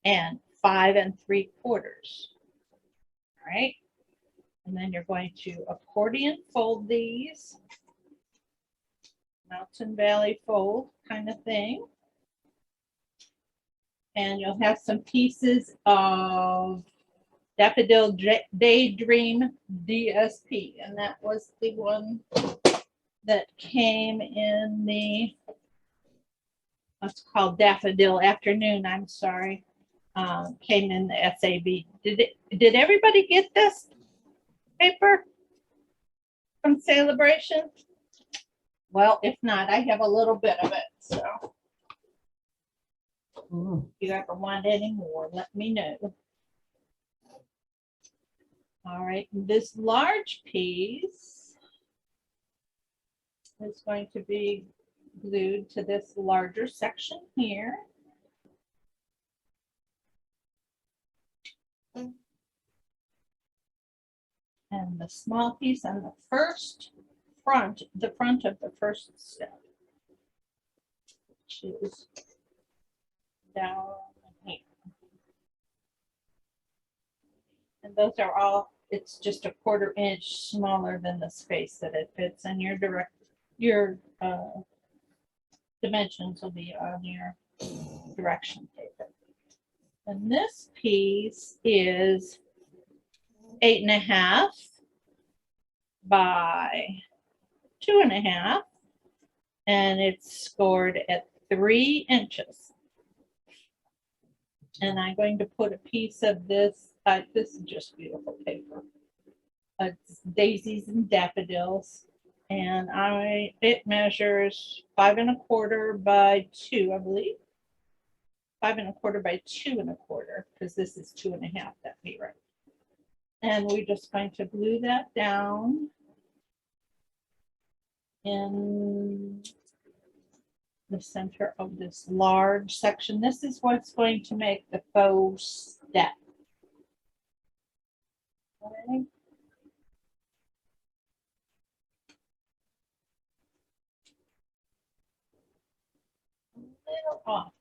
and 5 3/4. All right. And then you're going to accordion fold these, Mountain Valley fold kind of thing. And you'll have some pieces of Daffodil Daydream DSP. And that was the one that came in the, what's called Daffodil Afternoon, I'm sorry. Came in the SAB. Did everybody get this paper from Celebration? Well, if not, I have a little bit of it. So if you ever want any more, let me know. All right, this large piece is going to be glued to this larger section here. And the small piece on the front of the first step, which is down here. And those are all, it's just a 1/4 inch smaller than the space that it fits, and your dimensions will be on your direction paper. And this piece is 8.5 by 2 1/2, and it's scored at 3 inches. And I'm going to put a piece of this, this is just beautiful paper. It's daisies and daffodils, and it measures 5 1/4 by 2, I believe. 5 1/4 by 2 1/4, because this is 2 1/2, that'd be right. And we're just going to glue that down in the center of this large section. This is what's going to make the faux step. Okay. A little off.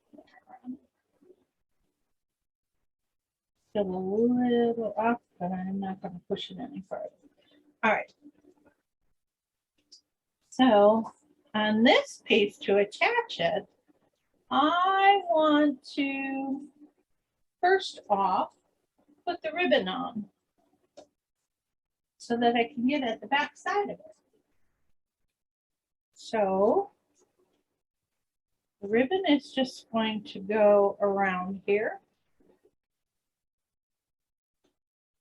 Still a little off, but I'm not going to push it any further. All right. So on this piece to attach it, I want to first off put the ribbon on so that I can get at the back side of it. So the ribbon is just going to go around here.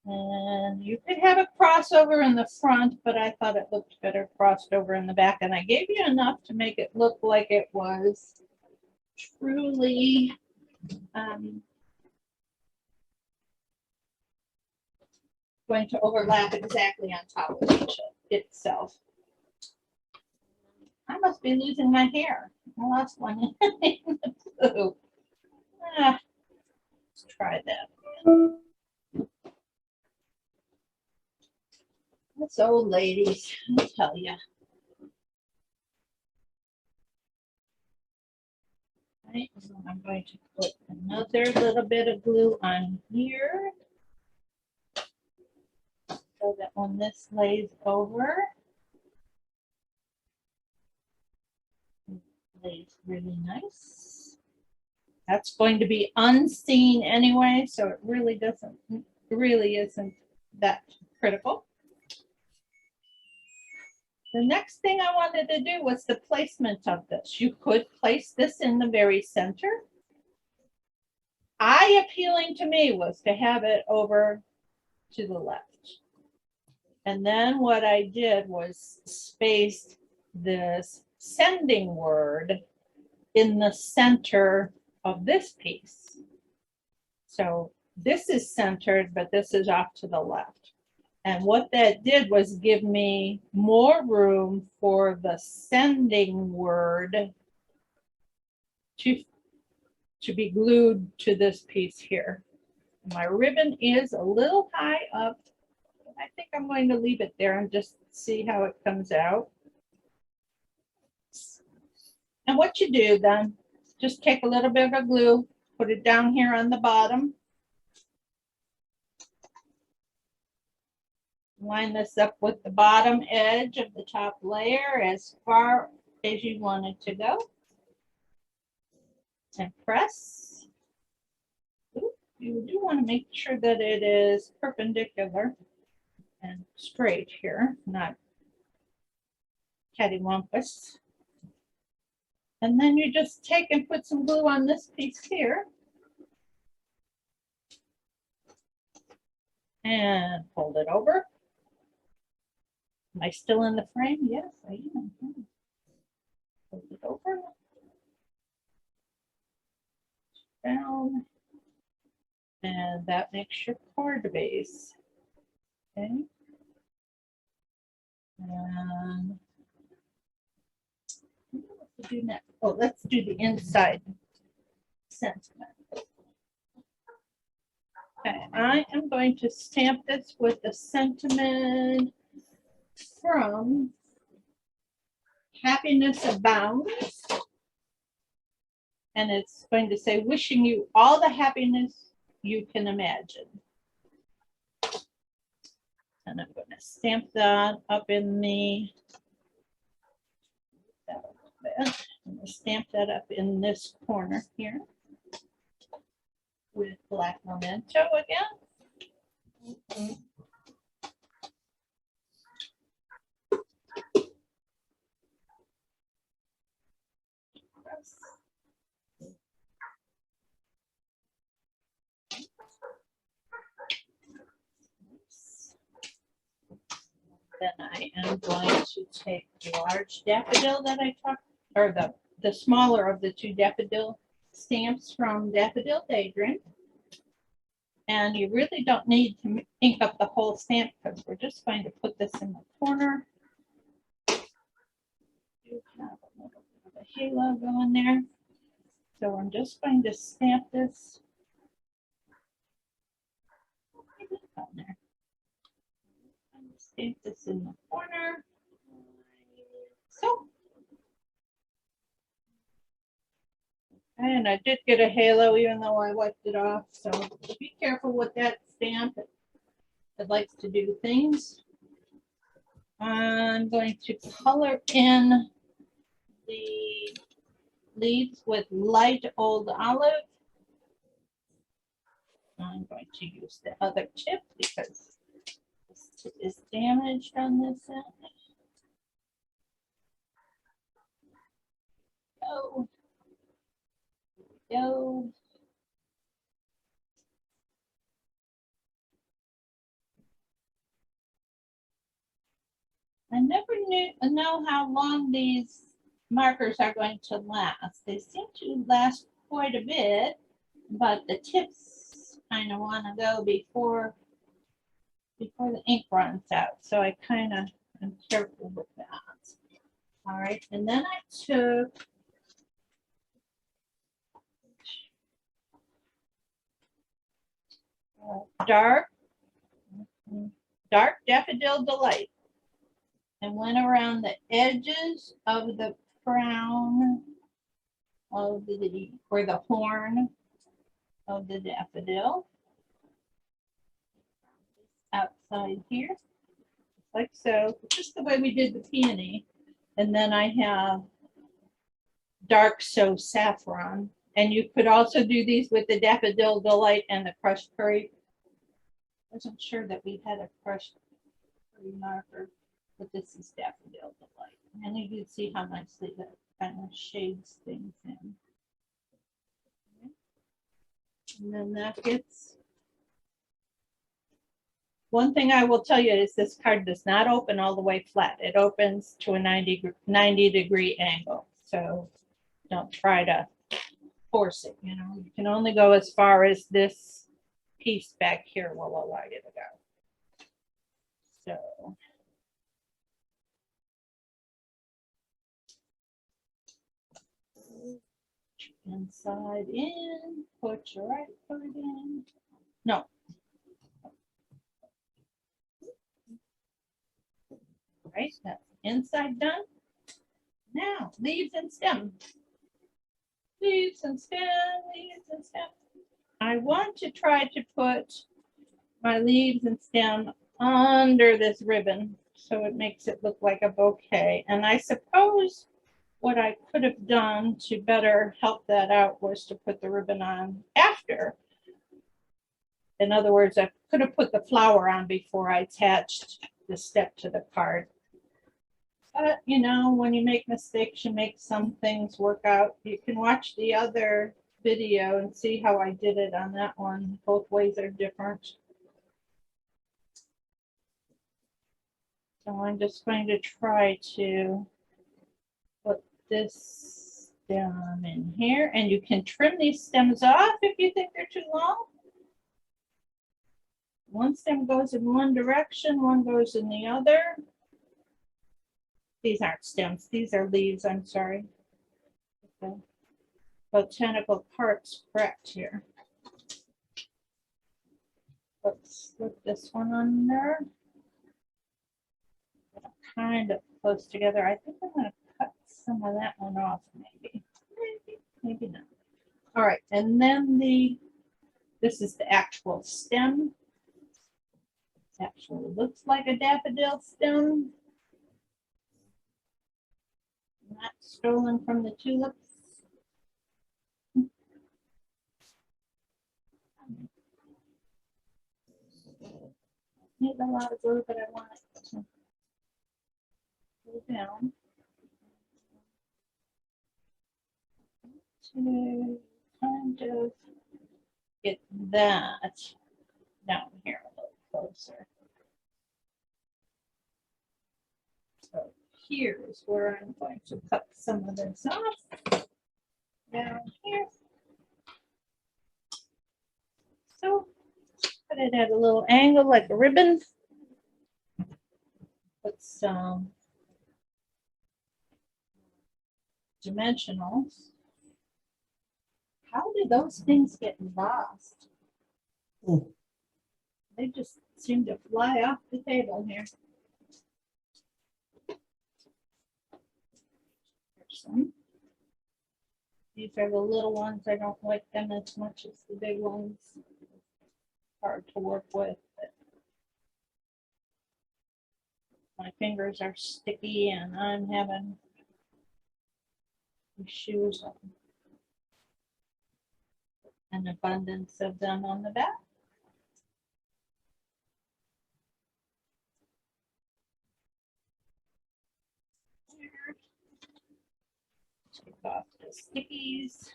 And you could have a crossover in the front, but I thought it looked better crossed over in the back. And I gave you enough to make it look like it was truly going to overlap exactly on top of each itself. I must be losing my hair. I lost one in the blue. Let's try that. That's old ladies, I tell you. Right, so I'm going to put another little bit of glue on here so that when this lays over, it lays really nice. That's going to be unseen anyway, so it really isn't that critical. The next thing I wanted to do was the placement of this. You could place this in the very center. Eye appealing to me was to have it over to the left. And then what I did was spaced this sending word in the center of this piece. So this is centered, but this is off to the left. And what that did was give me more room for the sending word to be glued to this piece here. My ribbon is a little high up. I think I'm going to leave it there and just see how it comes out. And what you do then, just take a little bit of glue, put it down here on the bottom. Line this up with the bottom edge of the top layer as far as you want it to go. And press. Ooh, you do want to make sure that it is perpendicular and straight here, not cattywampus. And then you just take and put some glue on this piece here. And fold it over. Am I still in the frame? Yes, I am. Fold it over. Down. And that makes your card base. Okay. And what to do next? Oh, let's do the inside sentiment. Okay, I am going to stamp this with the sentiment from Happiness Abounds. And it's going to say, wishing you all the happiness you can imagine. And I'm going to stamp that up in the, I'm going to stamp that up in this corner here with black memento again. Then I am going to take the large daffodil that I talked, or the smaller of the two daffodil stamps from Daffodil Daydreams. And you really don't need to ink up the whole stamp because we're just going to put this in the corner. You have a little bit of a halo going there. So I'm just going to stamp this on there. paint this in the corner. So. And I did get a halo even though I wiped it off. So be careful with that stamp. It likes to do things. I'm going to color in the leaves with light old olive. I'm going to use the other tip because this tip is damaged on this end. Go. Go. I never know how long these markers are going to last. They seem to last quite a bit, but the tips kind of want to go before the ink runs out. So I kind of am careful with that. All right, and then I took dark Daffodil Delight and went around the edges of the crown of the, or the horn of the daffodil. Outside here, like so, just the way we did the peony. And then I have dark So Saffron. And you could also do these with the Daffodil Delight and the crushed curry. I wasn't sure that we had a crushed curry marker, but this is Daffodil Delight. And you can see how nicely that kind of shades things in. And then that gets, one thing I will tell you is this card does not open all the way flat. It opens to a 90 degree angle. So don't try to force it, you know. You can only go as far as this piece back here will allow you to go. So inside in, put your right foot in. No. Right, that's inside done. Now, leaves and stem. Leaves and stem, leaves and stem. I want to try to put my leaves and stem under this ribbon so it makes it look like a bouquet. And I suppose what I could have done to better help that out was to put the ribbon on after. In other words, I could have put the flower on before I attached the step to the card. But, you know, when you make mistakes, you make some things work out. You can watch the other video and see how I did it on that one. Both ways are different. So I'm just going to try to put this down in here. And you can trim these stems off if you think they're too long. One stem goes in one direction, one goes in the other. These aren't stems, these are leaves, I'm sorry. Okay. Botanical part's correct here. Let's slip this one under. Kind of close together. I think I'm going to cut some of that one off, maybe not. All right, and then this is the actual stem. It actually looks like a daffodil stem. Not stolen from the tulips. Need a lot of glue, but I want it to go down. To kind of get that down here a little closer. So here's where I'm going to cut some of this off. Down here. So put it at a little angle like a ribbon. Put some dimensionals. How do those things get lost? They just seem to fly off the table here. some. These are the little ones. I don't like them as much as the big ones. Hard to work with. But my fingers are sticky and I'm having issues. An abundance of them on the back. Take off the stickies.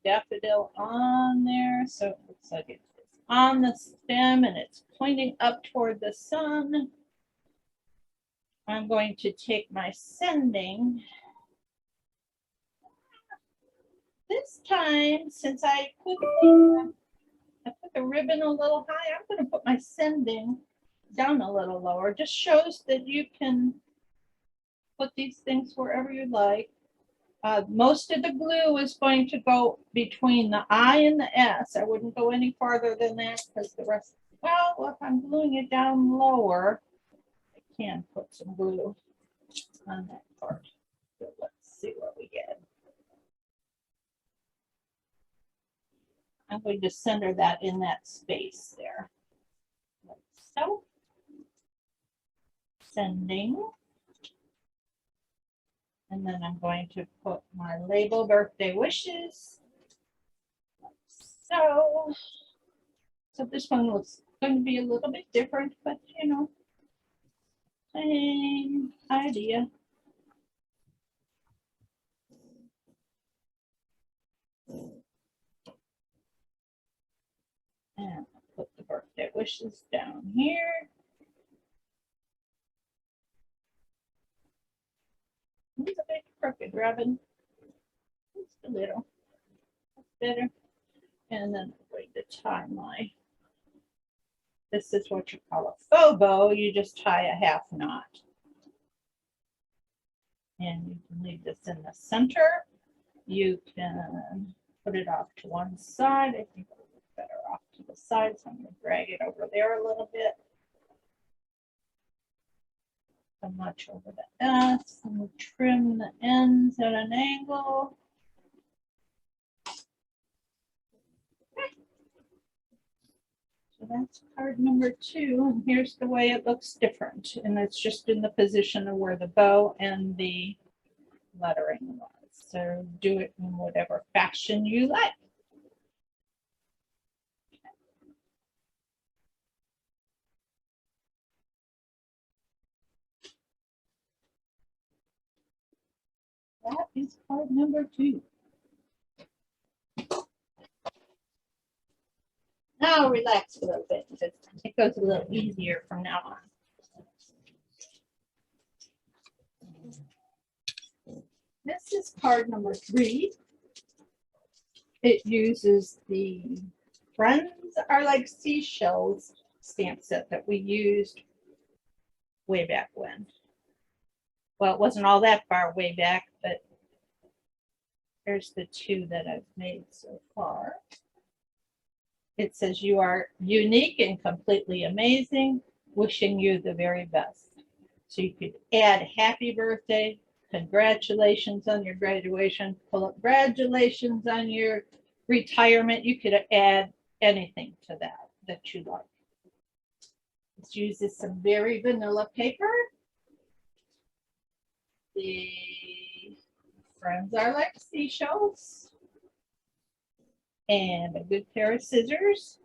Daffodil on there, so it looks like it's on the stem and it's pointing up toward the sun. I'm going to take my sending. This time, since I put the ribbon a little high, I'm going to put my sending down a little lower. Just shows that you can put these things wherever you like. Most of the glue is going to go between the I and the S. I wouldn't go any farther than that because the rest, well, if I'm gluing it down lower, I can put some glue on that part. So let's see what we get. I'm going to center that in that space there. Like so. Sending. And then I'm going to put my label birthday wishes. Like so. So this one looks going to be a little bit different, but you know, same idea. And put the birthday wishes down here. It's a bit crooked, Robin. Just a little. That's better. And then I'm going to tie my, this is what you call a faux bow. You just tie a half knot. And you can leave this in the center. You can put it off to one side. I think it'll look better off to the side. So I'm going to drag it over there a little bit. So much over the S. And we'll trim the ends at an angle. So that's card number 2, and here's the way it looks different. And it's just in the position of where the bow and the lettering was. So do it in whatever fashion you like. That is card number 2. Now relax a little bit because it goes a little easier from now on. This is card number 3. It uses the Friends Are Like Seashells stamp set that we used way back when. Well, it wasn't all that far way back, but here's the 2 that I've made so far. It says, "You are unique and completely amazing. Wishing you the very best." So you could add happy birthday, congratulations on your graduation, congratulations on your retirement. You could add anything to that you like. It uses some very vanilla paper. The Friends Are Like Seashells. And a good pair of scissors.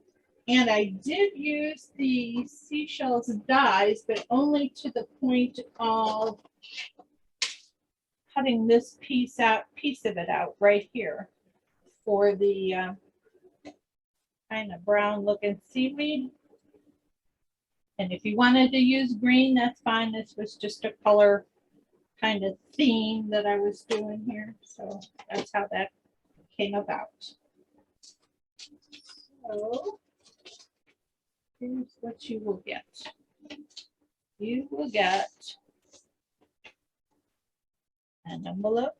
And I did use the seashells dies, but only to the point of cutting this piece of it out right here for the kind of brown looking seaweed. And if you wanted to use green, that's fine. This was just a color kind of theme that I was doing here. So that's how that came about. So here's what you will get. You will get an envelope.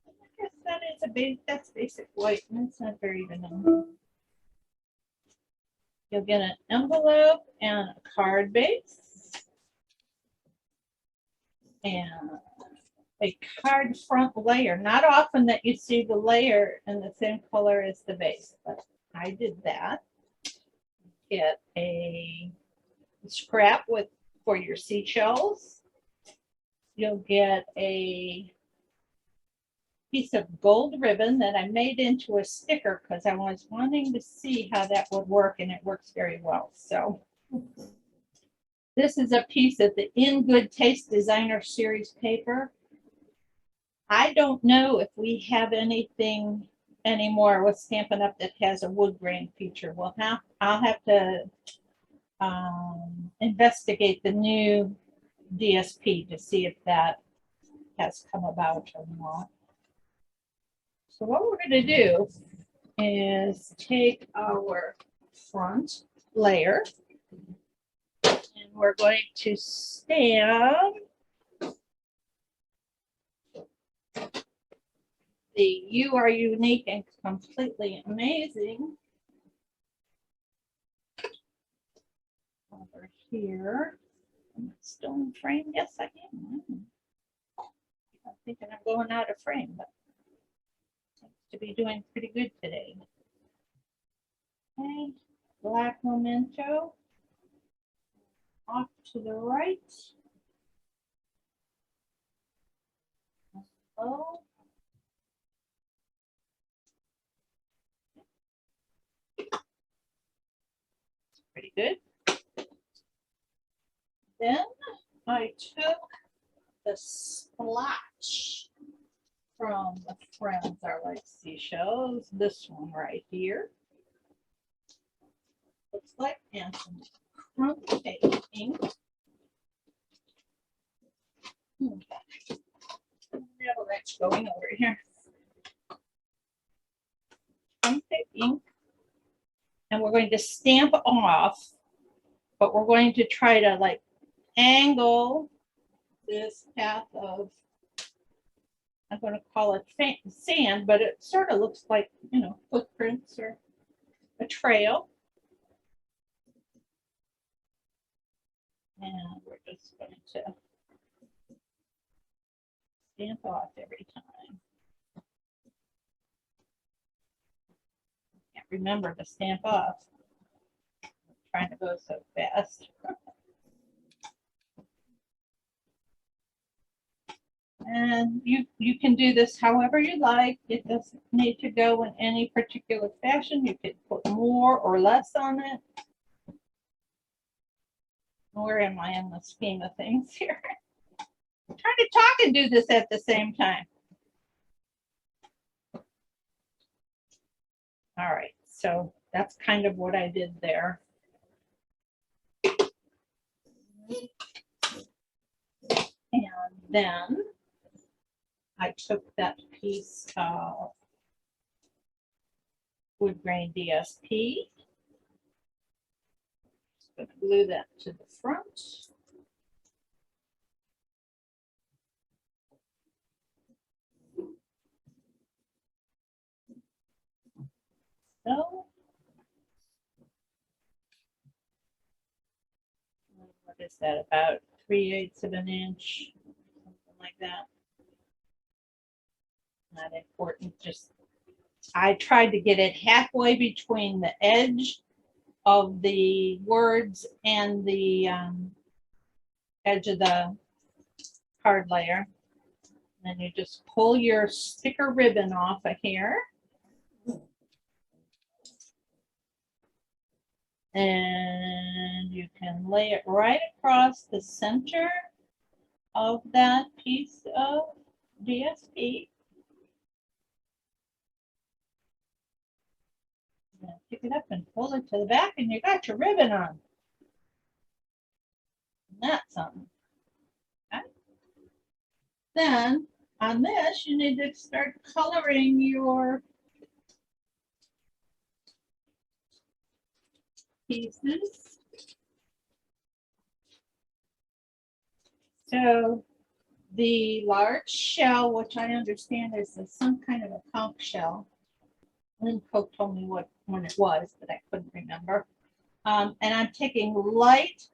I guess that is that's basic white, and it's not very even. You'll get an envelope and a card base and a card front layer. Not often that you see the layer in the same color as the base, but I did that. Get a scrap for your seashells. You'll get a piece of gold ribbon that I made into a sticker because I was wanting to see how that would work, and it works very well. So this is a piece of the In Good Taste Designer Series paper. I don't know if we have anything anymore with Stampin' Up! That has a wood grain feature. I'll have to investigate the new DSP to see if that has come about or not. So what we're going to do is take our front layer and we're going to stamp the "You Are Unique and Completely Amazing" over here. Stone frame? Yes, I am. I'm thinking I'm going out of frame, but seems to be doing pretty good today. Okay, black memento off to the right. Oh. Pretty good. Then I took the splotch from the Friends Are Like Seashells, this one right here. Looks like, and some crumpled ink. That's going over here. Crumpled ink. And we're going to stamp off, but we're going to try to like angle this path of, I'm going to call it sand, but it sort of looks like, you know, footprints or a trail. And we're just going to stamp off every time. Can't remember to stamp off. I'm trying to go so fast. And you can do this however you like. It doesn't need to go in any particular fashion. You can put more or less on it. Where am I in the scheme of things here? I'm trying to talk and do this at the same time. All right, so that's kind of what I did there. And then I took that piece of wood grain DSP. Just going to glue that to the front. So, what is that, about 3/8 of an inch, something like that. Not important, just I tried to get it halfway between the edge of the words and the edge of the card layer. And then you just pull your sticker ribbon off of here. And you can lay it right across the center of that piece of DSP. And pick it up and pull it to the back, and you got your ribbon on. And that's something. Okay. Then on this, you need to start coloring your pieces. So the large shell, which I understand is some kind of a conch shell. Lynn Cook told me what one it was, but I couldn't remember. And I'm taking light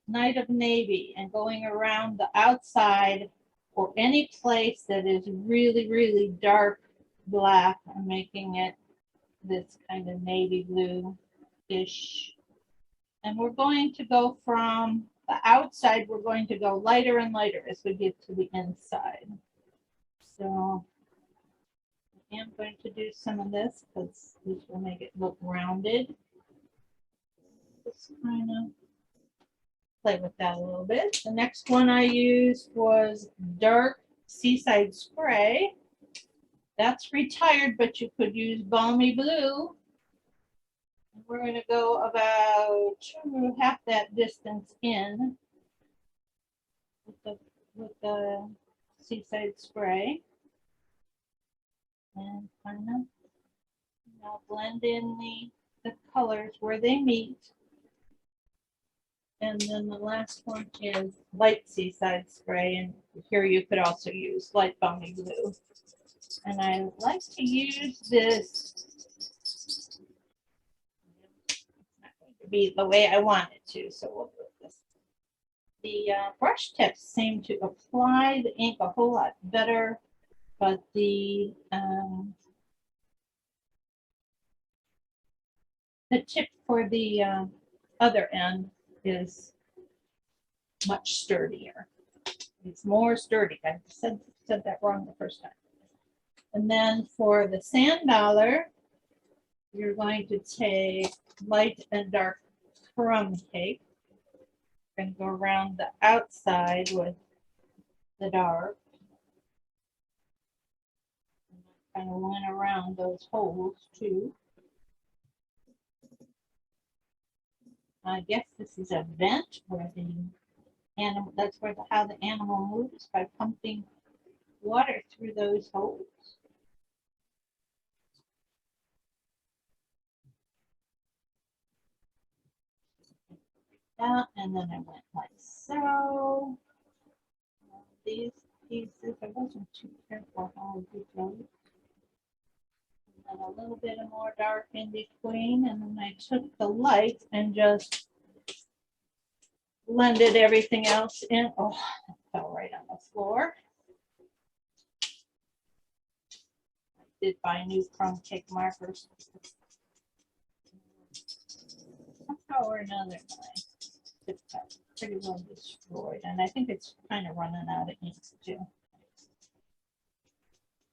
Night of Navy and going around the outside or any place that is really, really dark black and making it this kind of navy blue-ish. And we're going to go from the outside, we're going to go lighter and lighter as we get to the inside. So I am going to do some of this because this will make it look rounded. Just kind of play with that a little bit. The next one I used was dark Seaside Spray. That's retired, but you could use Balmy Blue. We're going to go about half that distance in with the Seaside Spray. And kind of now blend in the colors where they meet. And then the last one is light Seaside Spray. And here you could also use light Balmy Blue. And I like to use this. It's not going to be the way I want it to, so we'll do this. The brush tips seem to apply the ink a whole lot better, but the tip for the other end is much sturdier. It's more sturdy. I said that wrong the first time. And then for the sand dollar, you're going to take light and dark crumb cake and go around the outside with the dark. Kind of went around those holes too. I guess this is a vent where the animal, that's where how the animal moves, by pumping water through those holes. And then I went like so. These pieces, I wasn't too careful how I did those. And a little bit of more dark in between, and then I took the light and just blended everything else in. Oh, that fell right on the floor. I did buy new crumb cake markers. Somehow or another, my tip got pretty well destroyed, and I think it's kind of running out of ink too.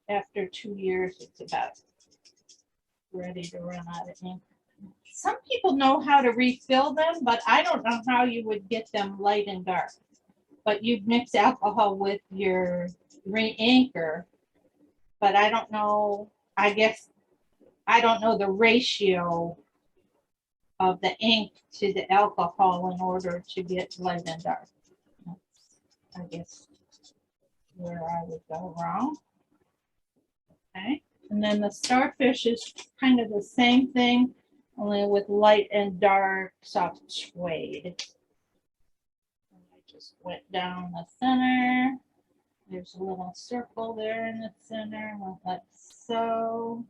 After 2 years, it's about ready to run out of ink. Some people know how to refill them, but I don't know how you would get them light and dark. But you'd mix alcohol with your re-inker, but I don't know, I guess, I don't know the ratio of the ink to the alcohol in order to get light and dark. I guess where I would go wrong. Okay, and then the starfish is kind of the same thing, only with light and dark soft suede. And I just went down the center. There's a little circle there in the center, like so.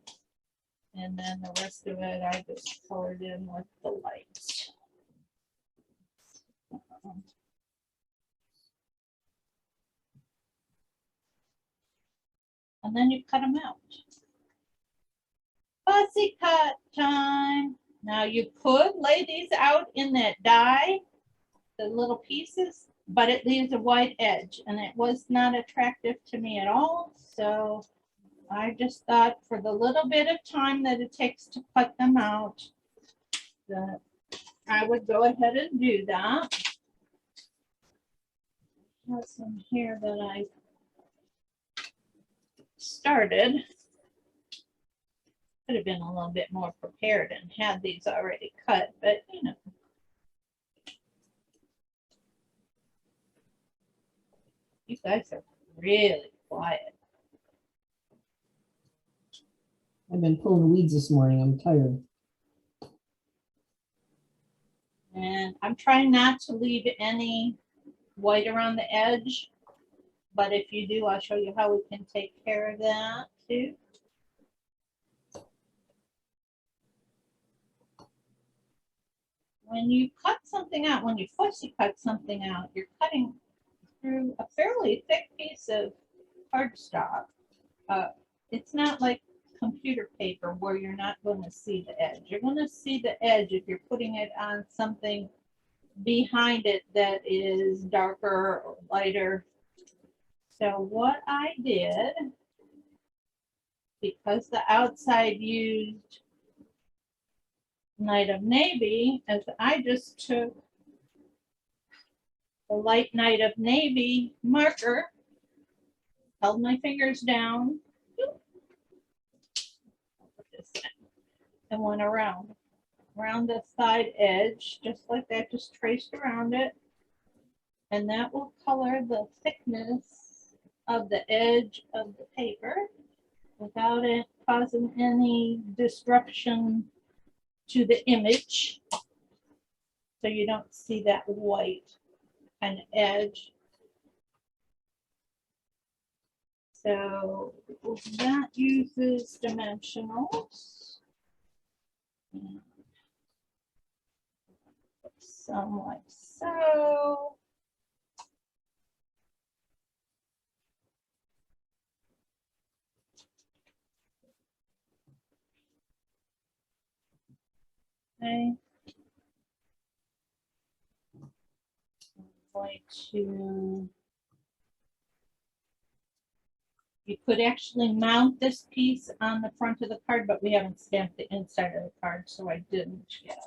And then the rest of it, I just colored in with the light. And then you cut them out. Fussy cut time. Now you could lay these out in that die, the little pieces, but it leaves a white edge, and it was not attractive to me at all. So I just thought for the little bit of time that it takes to cut them out, that I would go ahead and do that. I have some here that I started. Could have been a little bit more prepared and had these already cut, but you know. You guys are really quiet. I've been pulling weeds this morning. I'm tired. And I'm trying not to leave any white around the edge, But if you do, I'll show you how we can take care of that too. When you cut something out, when you fussy cut something out, you're cutting through a fairly thick piece of cardstock. It's not like computer paper where you're not going to see the edge. You're going to see the edge if you're putting it on something behind it that is darker or lighter. So what I did, because the outside used Night of Navy, is I just took the light Night of Navy marker, held my fingers down, and went around the side edge, just like that, just traced around it. And that will color the thickness of the edge of the paper without it causing any disruption to the image. So you don't see that white kind of edge. So that uses dimensionals. Some like so. Okay. I'm going to, you could actually mount this piece on the front of the card, but we haven't stamped the inside of the card, so I didn't yet.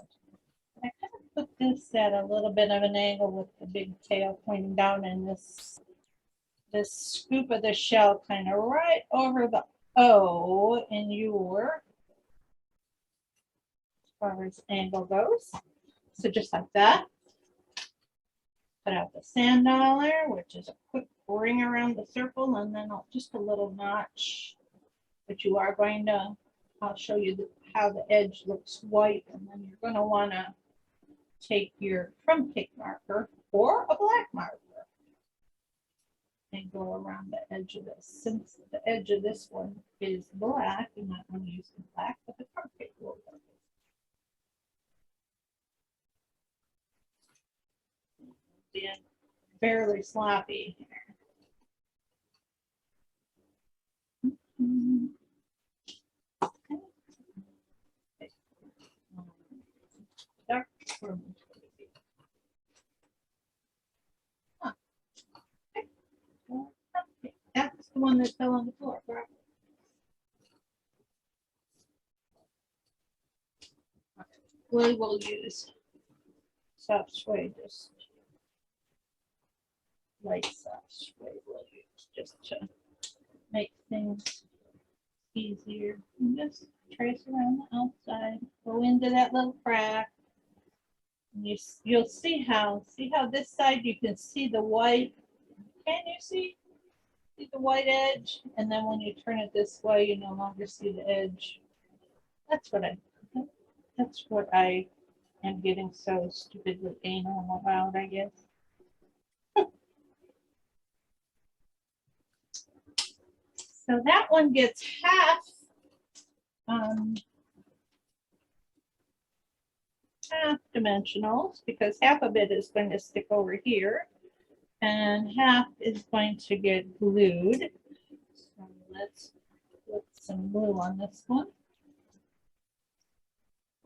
I kind of put this at a little bit of an angle with the big tail pointing down, and this scoop of the shell kind of right over the O in your, as far as angle goes. So just like that. Put out the sand dollar, which is a quick ring around the circle, and then just a little notch. But you are going to, I'll show you how the edge looks white, and then you're going to want to take your crumb cake marker or a black marker and go around the edge of this. Since the edge of this one is black, you might want to use the black, but the crumb cake will work. Being fairly sloppy here. Okay. Dark purple. Huh. Okay. That's the one that fell on the floor, right? We will use soft suede, just light soft suede we'll use just to make things easier. And just trace around the outside, go into that little crack. And you'll see how this side you can see the white. Can you see the white edge? And then when you turn it this way, you no longer see the edge. That's what I am getting so stupidly anal about, I guess. So that one gets half dimensionals, because half of it is going to stick over here and half is going to get glued. So let's put some glue on this one.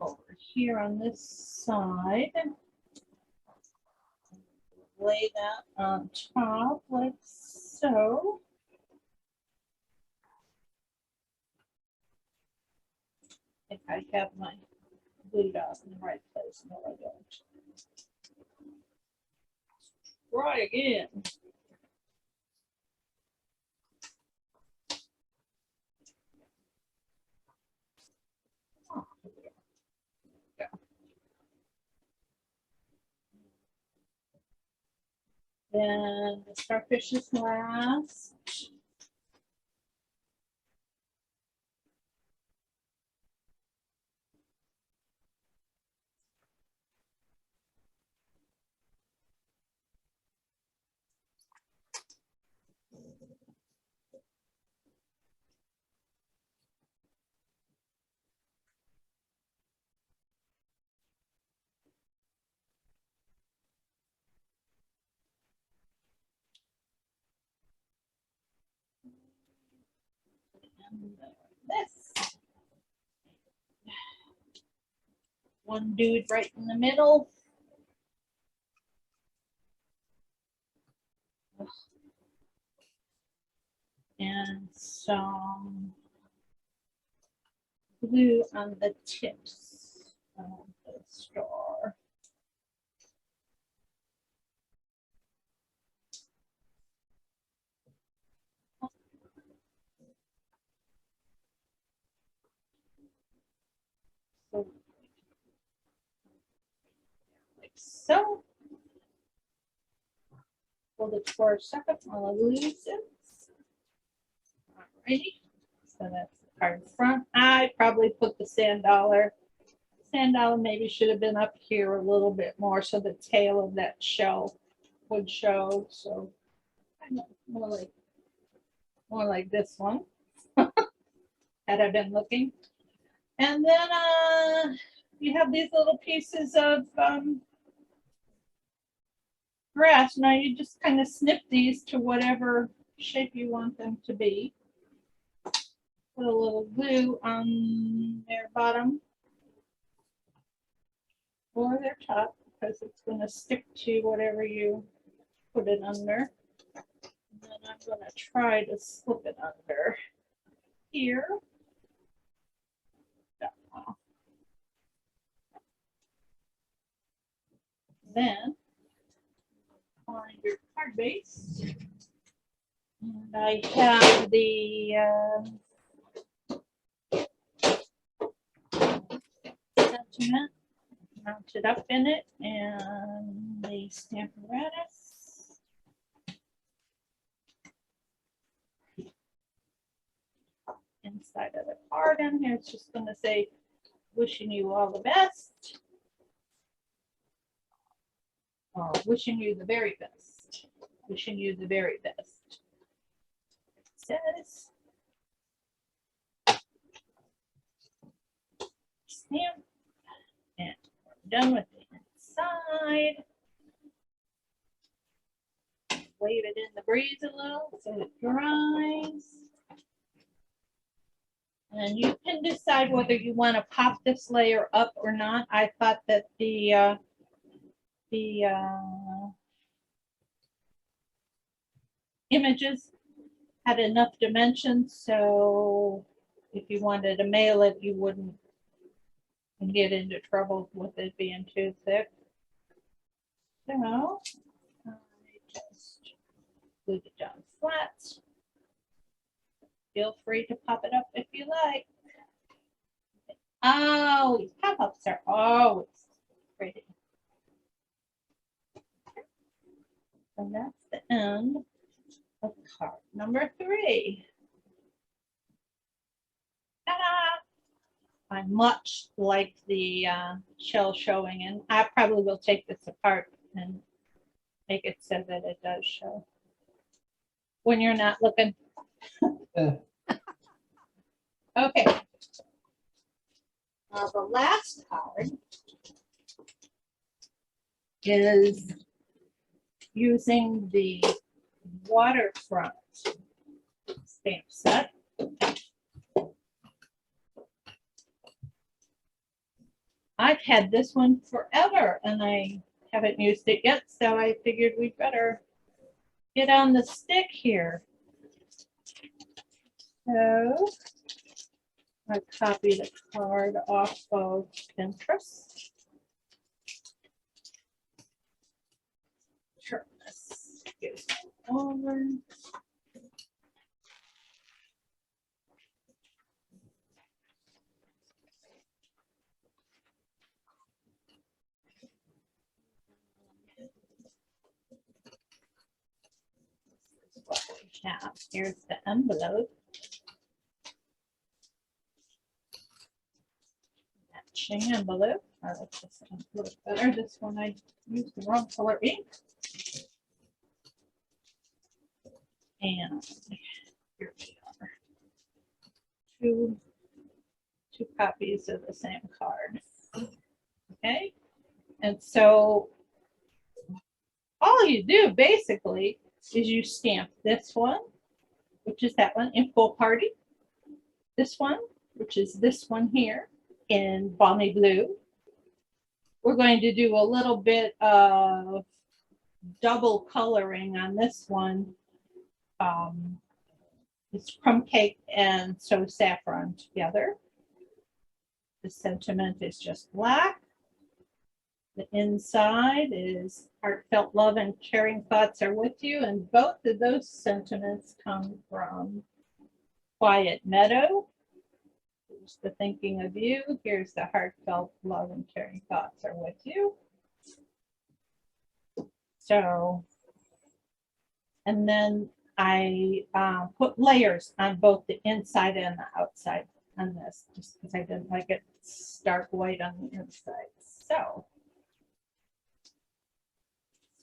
Over here on this side. Lay that on top like so. I think I have my glue dot in the right place. No, I don't. Try again. Oh, yeah. Then the starfish is last. And this. One dude right in the middle. And some glue on the tips of the star. So, like so. Hold it for a second while I lose it. Alrighty. So that's the card front. I probably put the sand dollar. Sand dollar maybe should have been up here a little bit more so the tail of that shell would show. So I know, more like this one had I been looking. And then you have these little pieces of grass. Now you just kind of snip these to whatever shape you want them to be. Put a little glue on their bottom or their top because it's going to stick to whatever you put it under. And then I'm going to try to slip it under here. Then find your card base. And I have the sentiment mounted up in it and the Stampin' inside of the card, and here it's just going to say, wishing you all the best. Oh, wishing you the very best. Wishing you the very best. It says. Stamp. And we're done with the inside. Wave it in the breeze a little so it dries. And you can decide whether you want to pop this layer up or not. I thought that the images had enough dimensions, so if you wanted to mail it, you wouldn't get into trouble with it being too thick. So I just glue it down flat. Feel free to pop it up if you like. Oh, these pop-ups are always pretty. And that's the end of card number 3. Ta-da! I much like the shell showing, and I probably will take this apart and make it so that it does show when you're not looking. Okay. The last card is using the Waterfront stamp set. I've had this one forever and I haven't used it yet, so I figured we'd better get on the stick here. So I copy the card off of Pinterest. Turn this over. This is what we have. Here's the envelope. Matching envelope. I like this envelope better. This one I used the wrong color ink. And here we are. Two copies of the same card. Okay. And so all you do basically is you stamp this one, which is that one, in Full Party. this one, which is this one here in Balmy Blue. We're going to do a little bit of double coloring on this one. It's crumb cake and so saffron together. The sentiment is just black. The inside is heartfelt love and caring thoughts are with you. And both of those sentiments come from Quiet Meadow. Here's the thinking of you. Here's the heartfelt love and caring thoughts are with you. So, and then I put layers on both the inside and the outside on this, just because I didn't like it stark white on the inside. So,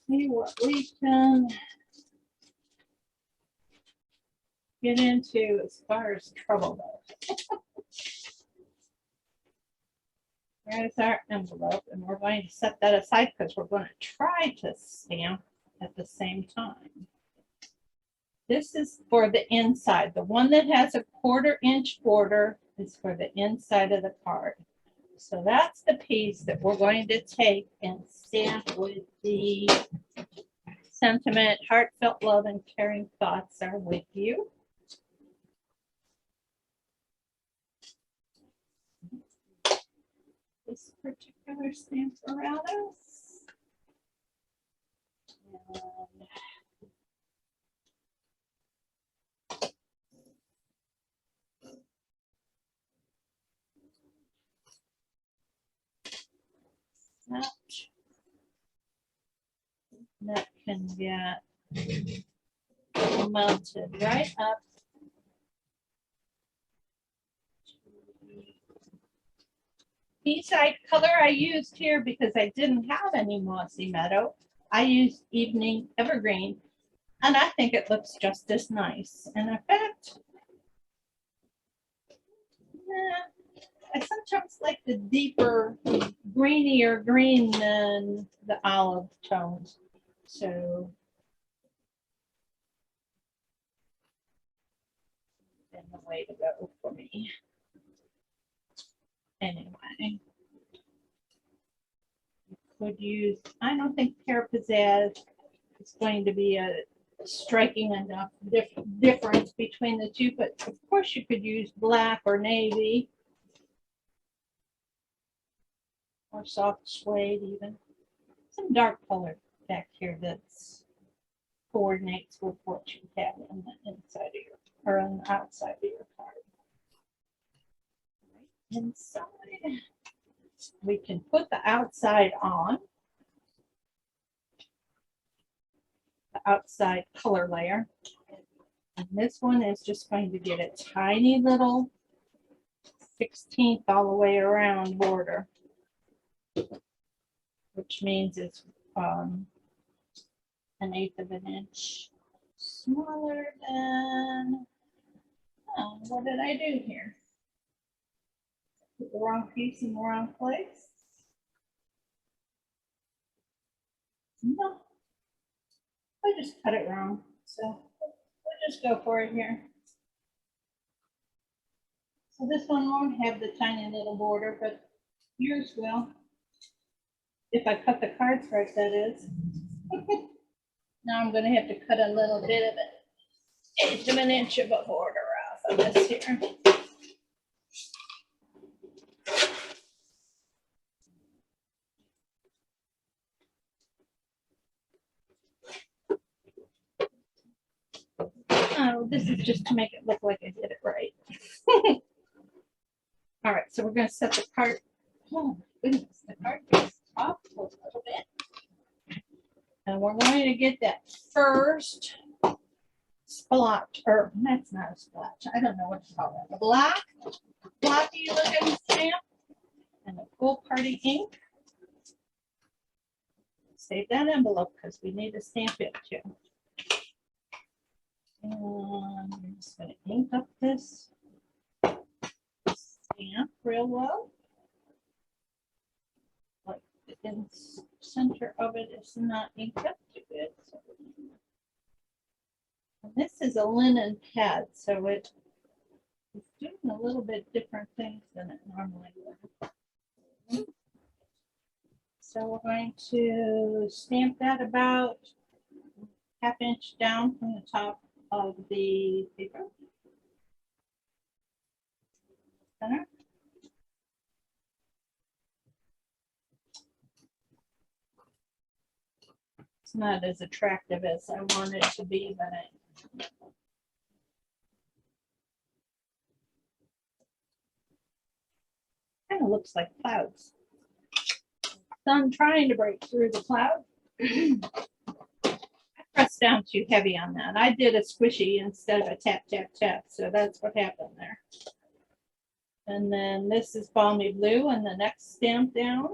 see what we can get into as far as trouble goes. There's our envelope, and we're going to set that aside because we're going to try to stamp at the same time. This is for the inside. The one that has a 1/4 inch border is for the inside of the card. So that's the piece that we're going to take and stamp with the sentiment, heartfelt love and caring thoughts are with you. This particular stamp apparatus. And that can get mounted right up. Eastside color I used here because I didn't have any Mossy Meadow. I used Evening Evergreen, and I think it looks just as nice. And in fact, I sometimes like the deeper, greenier green than the olive tones. So, then the way to go for me. Anyway, you could use, I don't think Pear Pizzazz is going to be a striking enough difference between the two, but of course you could use black or navy or soft suede even. Some dark color back here that's coordinates with what you have in the inside of your, or on the outside of your card. Inside, we can put the outside on, the outside color layer, and this one is just going to get a tiny little 16th all the way around border, which means it's 1/8 of an inch smaller than, oh, what did I do here? Put the wrong piece in the wrong place. No, I just cut it wrong. So we'll just go for it here. So this one won't have the tiny little border, but yours will. If I cut the cards right, that is. Now I'm going to have to cut a little bit of it. 1/8 of an inch of a border off of this here. Oh, this is just to make it look like I did it right. All right, so we're going to set the card. Oh, goodness, the card is off a little bit. And we're going to get that first splotch, or that's not a splotch. I don't know what to call it. A black, blocky looking stamp and a Pool Party ink. Save that envelope because we need to stamp it too. And I'm just going to ink up this stamp real well. Like the center of it is not inked up too good. So. And this is a linen pad, so it doing a little bit different things than it normally would. So we're going to stamp that about ½ inch down from the top of the paper. Center. It's not as attractive as I want it to be, but kind of looks like clouds. Sun trying to break through the cloud. I pressed down too heavy on that. I did a squishy instead of a tap, tap, tap. So that's what happened there. And then this is balmy blue and the next stamp down.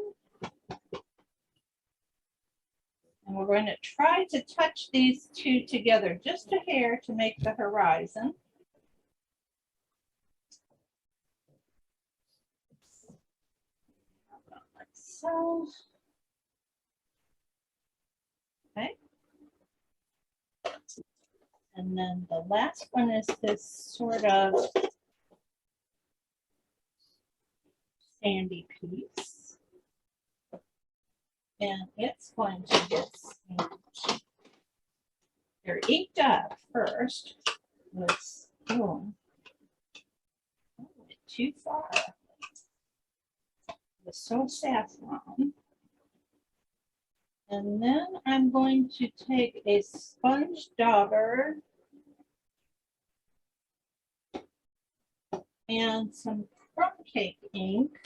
And we're going to try to touch these two together just a hair to make the horizon. Like so. Okay. And then the last one is this sort of sandy piece. And it's going to get stamped. They're inked up first. Let's boom. Too far. The so saffron. And then I'm going to take a sponge dauber and some crumb cake ink.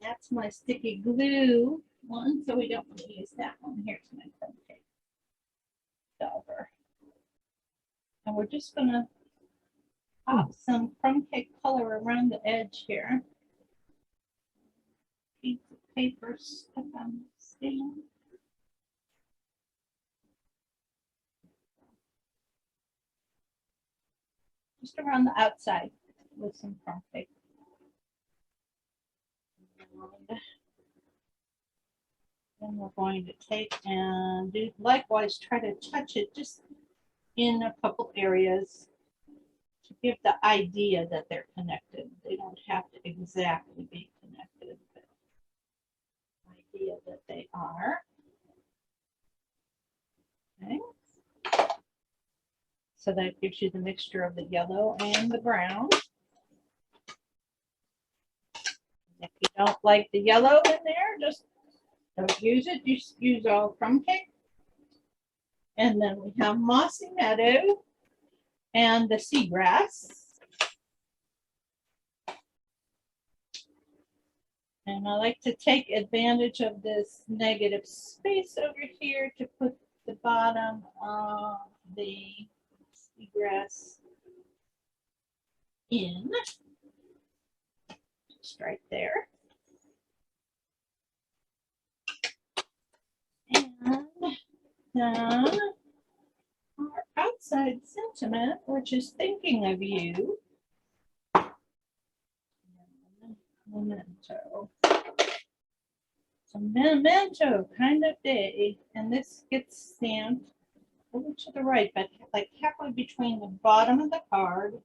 That's my sticky glue one, so we don't want to use that one. Here's my crumb cake dauber. And we're just going to pop some crumb cake color around the edge here. Piece of paper stuck on the stand. Just around the outside with some crumb cake. And we're going to take and do likewise, try to touch it just in a couple areas to give the idea that they're connected. They don't have to exactly be connected, but idea that they are. Okay. So that gives you the mixture of the yellow and the brown. If you don't like the yellow in there, just don't use it. Just use all crumb cake. And then we have mossy meadow and the seagrass. And I like to take advantage of this negative space over here to put the bottom of the seagrass in. Just right there. And then our outside sentiment, which is thinking of you. Memento. It's a memento kind of day. And this gets stamped over to the right, but like halfway between the bottom of the card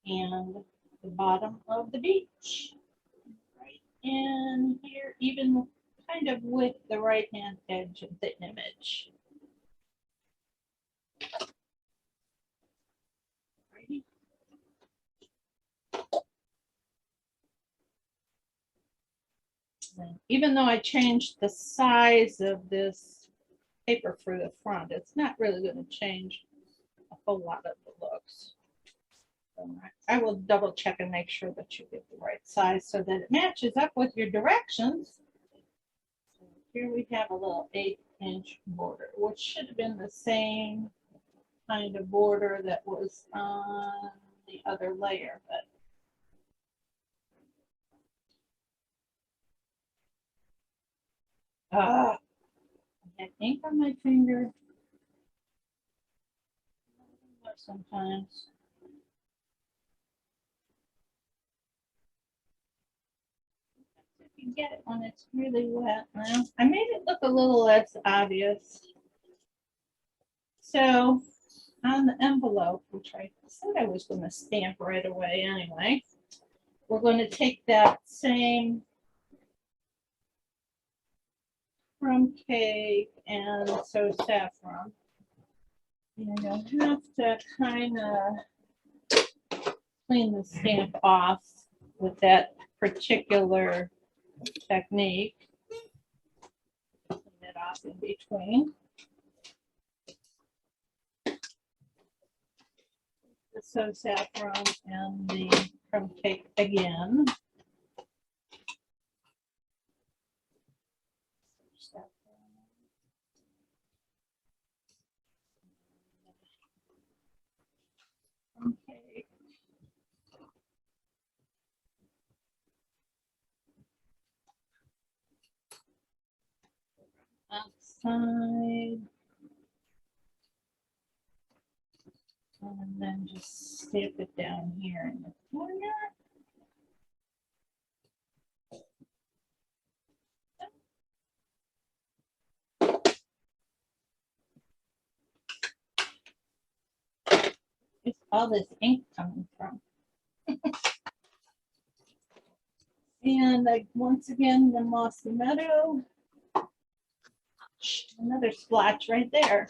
and the bottom of the beach. Right in here, even kind of with the right hand edge of the image. Right. And even though I changed the size of this paper for the front, it's not really going to change a whole lot of the looks. I will double check and make sure that you get the right size so that it matches up with your directions. So here we have a little 1/8" border, which should have been the same kind of border that was on the other layer, but I have ink on my finger sometimes. If you get it when it's really wet. Well, I made it look a little less obvious. So on the envelope, which I said I was going to stamp right away anyway, we're going to take that same crumb cake and so saffron. And you'll have to kind of clean the stamp off with that particular technique. Clean it off in between. The so saffron and the crumb cake again. Okay. Outside. And then just stamp it down here in the corner. Where's all this ink coming from? And like once again, the mossy meadow. Another splotch right there.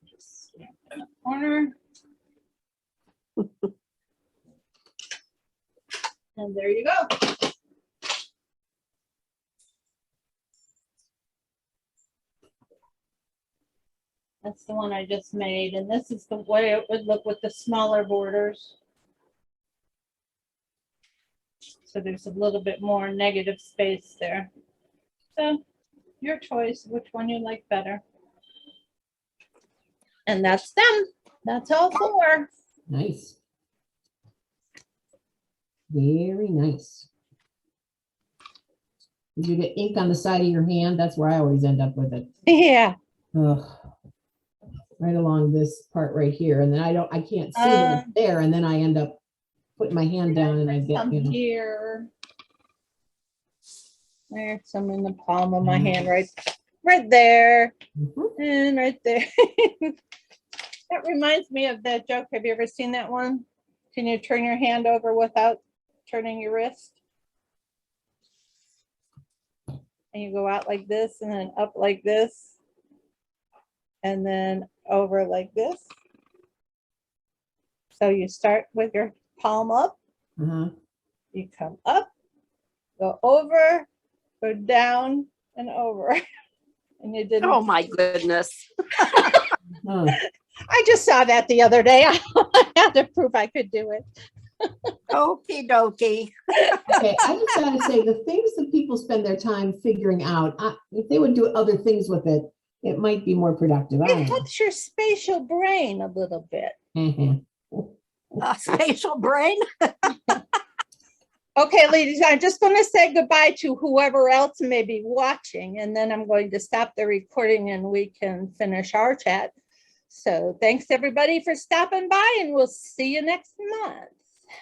Just stamp in the corner. And there you go. That's the one I just made, and this is the way it would look with the smaller borders. So there's a little bit more negative space there. So your choice, which one you like better. And that's them. That's all four. Nice. Very nice. Did you get ink on the side of your hand? That's where I always end up with it. Yeah. Ugh. Right along this part right here. And then I can't see that it's there. And then I end up putting my hand down and I get, Some you know. here. There's some in the palm of my hand, right there. Mhm. And right there. That reminds me of that joke. Have you ever seen that one? Can you turn your hand over without turning your wrist? And you go out like this and then up like this. And then over like this. So you start with your palm up. Uh-huh. You come up, go over, go down and over. And you didn't. Oh my goodness. Huh. I just saw that the other day. I had to prove I could do it. Okie dokie. Okay, I just gotta say, the things that people spend their time figuring out, if they would do other things with it, it might be more productive. I It don't know. helps your spatial brain a little bit. Mhm. Spatial brain. Okay, ladies, I'm just going to say goodbye to whoever else may be watching, and then I'm going to stop the recording and we can finish our chat. So thanks everybody for stopping by, and we'll see you next month.